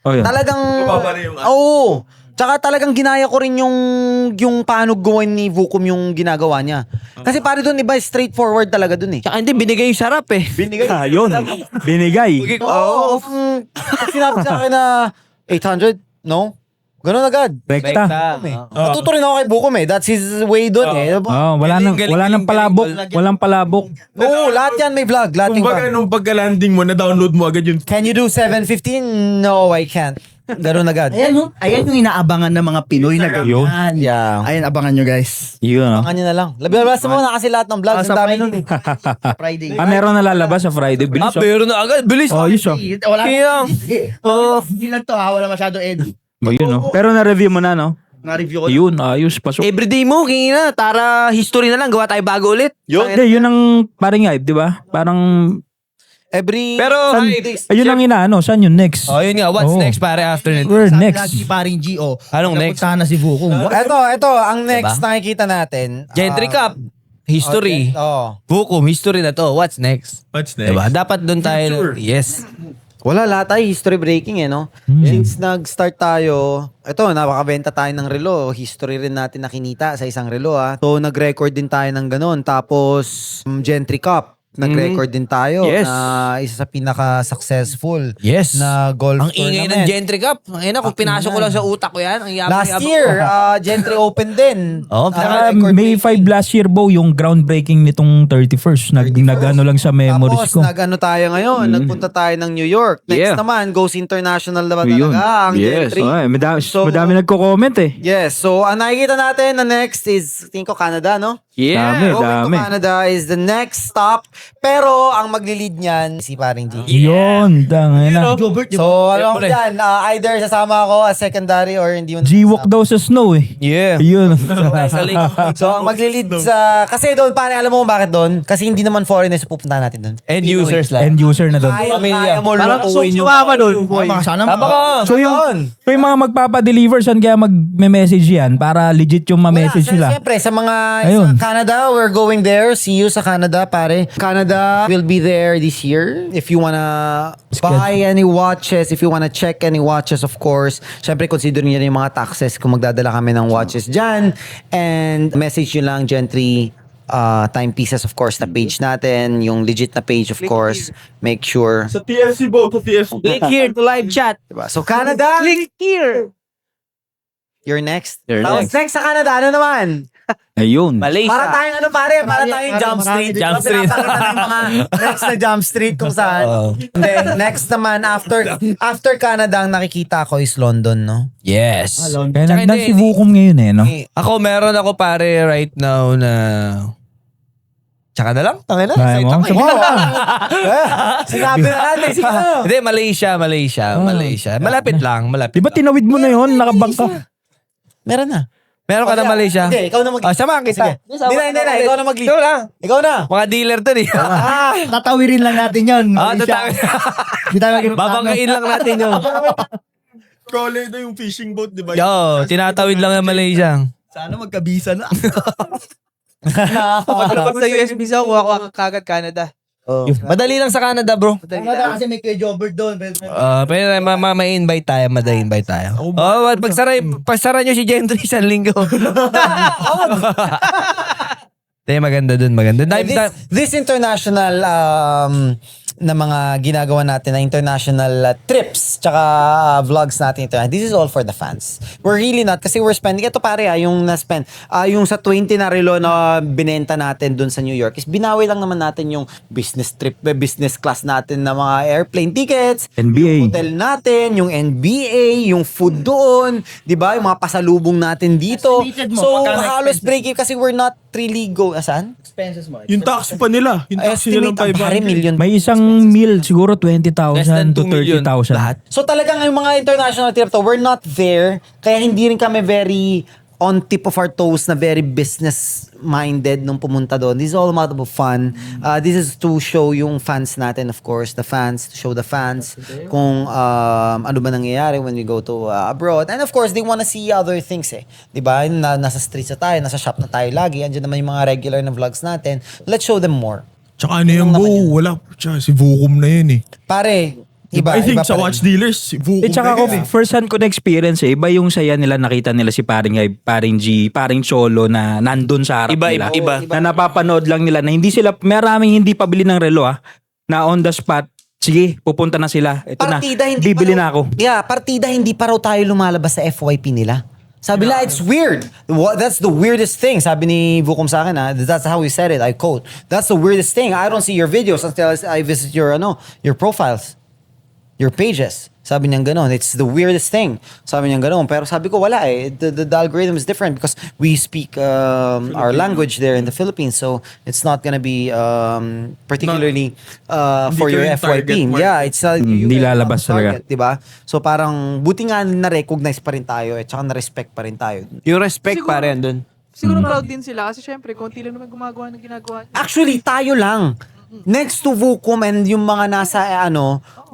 Oh, yun.
Talagang...
Mababa na yung-
Oo. Tsaka talagang ginaya ko rin yung paano gawin ni Vukum yung ginagawa niya. Kasi pare doon, iba straightforward talaga doon eh.
Tsaka hindi, binigay yung sarap eh.
Yun. Binigay.
Oo. Sinabi sa akin na 800? No? Ganun agad.
Rekta.
Matuto rin ako kay Vukum eh. That's his way doon eh.
Oh, wala nang palabok. Walang palabok.
Oo, lahat yan may vlog. Lahat yung
Kumbaga,
vlog.
nung pagka-landing mo, na-download mo agad yung...
Can you do 715? No, I can't. Ganun agad.
Ayan yung inaabangan ng mga Pinoy na ganyan.
Yeah.
Ayan, abangan nyo guys.
Yun, no?
Ang kanya na lang. Labas mo na kasi lahat ng vlogs. Ang dami nun eh.
Friday.
Meron na lalabas sa Friday. Bilis, oh.
Pero na agad. Bilis.
Oh, yun, oh.
Wala.
Kaya-
Hindi lang to ha. Wala masyado edit.
Oh, yun, no? Pero na-review mo na, no?
Na-review ko.
Yun, ayos. Pasok.
Everyday mo, kingina. Tara, history na lang. Gawa tayo bago ulit.
Hindi, yun ang paring Hype, di ba? Parang...
Pero,
Ayun ang inaano. Saan yun next?
oh, yun nga. What's
Oh.
next, pare, after nito?
We're
Sabi
next.
lagi paring G.O.
Anong next?
Napuntahan na si Vukum.
Ito, ang next nakikita natin.
Gentry Cup. History.
Oh.
Vukum, history na to. What's next?
What's next?
Diba? Dapat doon tayo.
Future.
Yes.
Wala, lahat tayo history breaking eh, no? Since nag-start tayo, ito, napakabenta tayo ng relo. History rin natin nakinita sa isang relo, ha? So, nag-record din tayo ng ganun. Tapos, Gentry Cup. nag-record din tayo
Yes.
na isa sa pinaka-successful
Yes.
na golf
Ang ingay ng
tournament.
Gentry Cup. Ay na, kung pinasok ko lang sa utak ko yan, ang
Last year, Gentry Open din.
Oh,
Saka
record
May 5 last year, Bo, yung groundbreaking nitong 31st. Nag-ano lang sa memories
Tapos,
ko.
nag-ano tayo ngayon? Nagpunta tayo ng New York. Next
Yeah.
naman, goes international na ba
Yun.
talaga ang
Yes.
Gentry?
Madami,
So-
madami nagko-comment eh.
Yes, so ang nakikita natin na next is, tingin ko Canada, no?
Yeah.
Going to Canada is the next stop. Pero ang magli-lead niyan, si paring G.
Yun, tangin na.
So, ano ako dyan? Either sasama ako as secondary or hindi mo na
G-walk daw sa snow eh.
Yeah.
Yun.
So, ang magli-lead sa... Kasi doon, pare, alam mo kung bakit doon? Kasi hindi naman foreigners pupunta natin doon.
End users lang.
End user na doon.
Kaya mo
Parang
lukuin yung...
sumama nun.
Sana
Tama ka.
So yung mga magpapadeliver, saan kaya mag-message yan? Para legit yung ma-message nila.
Siyempre, sa mga
Ayun.
sa Canada, we're going there. See you sa Canada, pare. Canada will be there this year. If you wanna buy any watches, if you wanna check any watches, of course. Siyempre, consider nyo yung mga taxes kung magdadala kami ng watches dyan. And message nyo lang, Gentry, timepieces, of course, na page natin. Yung legit na page, of course. Make sure.
Sa TFC, Bo. Sa TFC.
Click here to live chat.
Diba? So, Canada,
Click here.
you're next.
You're
Tapos next sa Canada, ano naman?
Ayun.
Malaysia.
Para tayong ano pare, para tayong Jump Street.
Jump Street.
Pinapakita na yung mga next na Jump Street kung saan. Hindi, next naman, after Canada, ang nakikita ko is London, no?
Yes.
Kaya
Tsaka
nagdan si
hindi-
Vukom ngayon eh, no?
Ako, meron ako pare right now na... Tsaka na lang, tangin na.
Kaya mo?
Excited ako eh.
Sinabi na natin, sige na.
Hindi, Malaysia. Malapit lang, malapit.
Di ba tinawid mo na yun? Nakabangka.
Meron na.
Meron ka na Malaysia?
Hindi, ikaw na mag-
Samahan kita.
Hindi na, ikaw na mag-lead.
Ikaw lang.
Ikaw na.
Mga dealer to eh.
Tatawirin lang natin yun.
Tatang.
Hindi tayo maging
Babangkain lang natin yun.
Kole na yung fishing boat, di ba?
Yo, tinatawid lang ng Malaysia.
Sana magkabisa na.
Pag sa US visa, kuha ko kagad Canada.
Madali lang sa Canada, bro.
Kasi may Kuya Jobert doon.
Pero ma-invite tayo, ma-invite tayo. Pagsara nyo si Gentry isang linggo. Maganda dun, maganda.
This international na mga ginagawa natin na international trips tsaka vlogs natin ito. This is all for the fans. We're really not kasi we're spending ito pare yung na-spend yung sa 20 na relo na binenta natin dun sa New York is binawi lang naman natin yung business trip, business class natin na mga airplane tickets,
NBA.
yung hotel natin, yung NBA, yung food doon, 'di ba? Yung mga pasalubong natin dito.
Estimated mo,
So
magkano
halos break even kasi we're not really saan?
Expenses mo.
Yung tax pa nila. Yung tax nila ng
Estimate ang pare
500.
million.
May isang meal, siguro
Less than
20,000 to
2 million
30,000.
lahat.
So talagang yung mga international trip to, we're not there. Kaya hindi rin kami very on tip of our toes na very business-minded nung pumunta doon. This is all about fun. This is to show yung fans natin, of course. The fans, to show the fans kung ano ba nangyayari when we go to abroad. And of course, they wanna see other things eh. Diba? Nasa streets na tayo, nasa shop na tayo lagi. Andiyan naman yung mga regular na vlogs natin. Let's show them more.
Tsaka ano yung Bo, wala. Tsaka si Vukom na yun eh.
Pare, iba.
I think
iba
sa
pa rin.
watch dealers, si Vukom
Tsaka
na
ako,
yun eh.
first hand ko na experience eh. Iba yung saya nila, nakita nila si paring G, paring Cholo na nandun sa harap nila.
Iba.
Na napapanood lang nila na hindi sila, maraming hindi pabili ng relo na on the spot, sige, pupunta na sila. Ito
Partida,
na,
hindi
bibili
pa
na
raw-
ako.
Yeah, partida hindi pa raw tayo lumalabas sa FYP nila. Sabi nila, it's weird. That's the weirdest thing. Sabi ni Vukom sa akin, that's how he said it. I quote, that's the weirdest thing. I don't see your videos until I visit your profiles, your pages. Sabi niya gano'n, it's the weirdest thing. Sabi niya gano'n, pero sabi ko wala eh. The algorithm is different because we speak our language there in the Philippines. So it's not gonna be particularly for
Hindi
your
kayo yung target
FYP.
market.
Yeah, it's
Hindi
you guys
lalabas
are
talaga.
target, diba? So parang buti nga na-recognize pa rin tayo at saka na-respect pa rin tayo.
Yung respect
Siguro-
pare andun.
Siguro proud din sila kasi syempre, konti lang naman gumagawa ng ginagawa niya.
Actually, tayo lang. Next to Vukom and yung mga nasa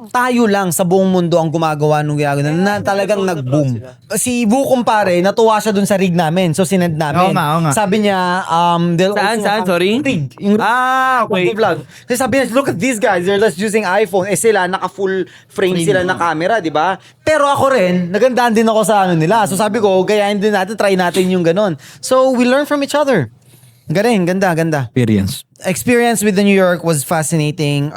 tayo lang sa buong mundo ang gumagawa nung ginagawa na talagang nag-boom. Si Vukom pare, natuwa siya dun sa rig namin. So sinend namin.
Oo nga.
Sabi niya, they'll
Saan?
also have
Sorry?
rig. Yung
Okay.
vlog. Kasi sabi niya, look at these guys, they're just using iPhone. Sila, naka-full frame sila na camera, di ba? Pero ako rin, nagandaan din ako sa nila. So sabi ko, gayahin din natin, try natin yung ganon. So we learn from each other. Galing, ganda.
Experience.
Experience with the New York was fascinating.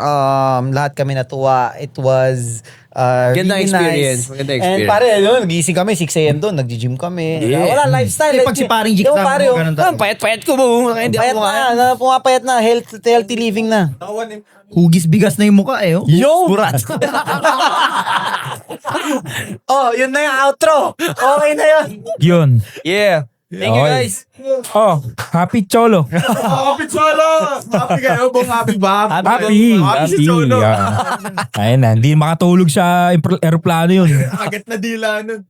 Lahat kami natuwa. It was
Gandang
really
experience.
nice.
Magandang
And
experience.
pare, nagising kami 6 a.m. doon, nag-gym kami.
Yeah.
Wala lifestyle.
Eh, pag si paring Jik
Yung
sabi
pare,
mo, ganun
Ah, payat-payat ko mo. Hindi
payat
ako makain.
na, pumapayat na, healthy living na.
Hugis bigas na yung mukha eh. Oh.
Yo! Burat. Oh, yun na yung outro. Okay na yun.
Yun.
Yeah. Thank you
Okay.
guys.
Oh, happy Cholo.
Happy Cholo! Happy kayo, bong happy ba?
Happy.
si Cholo.
Ayun na, hindi makatulog sa aeroplano yun.
Agad na dila nun.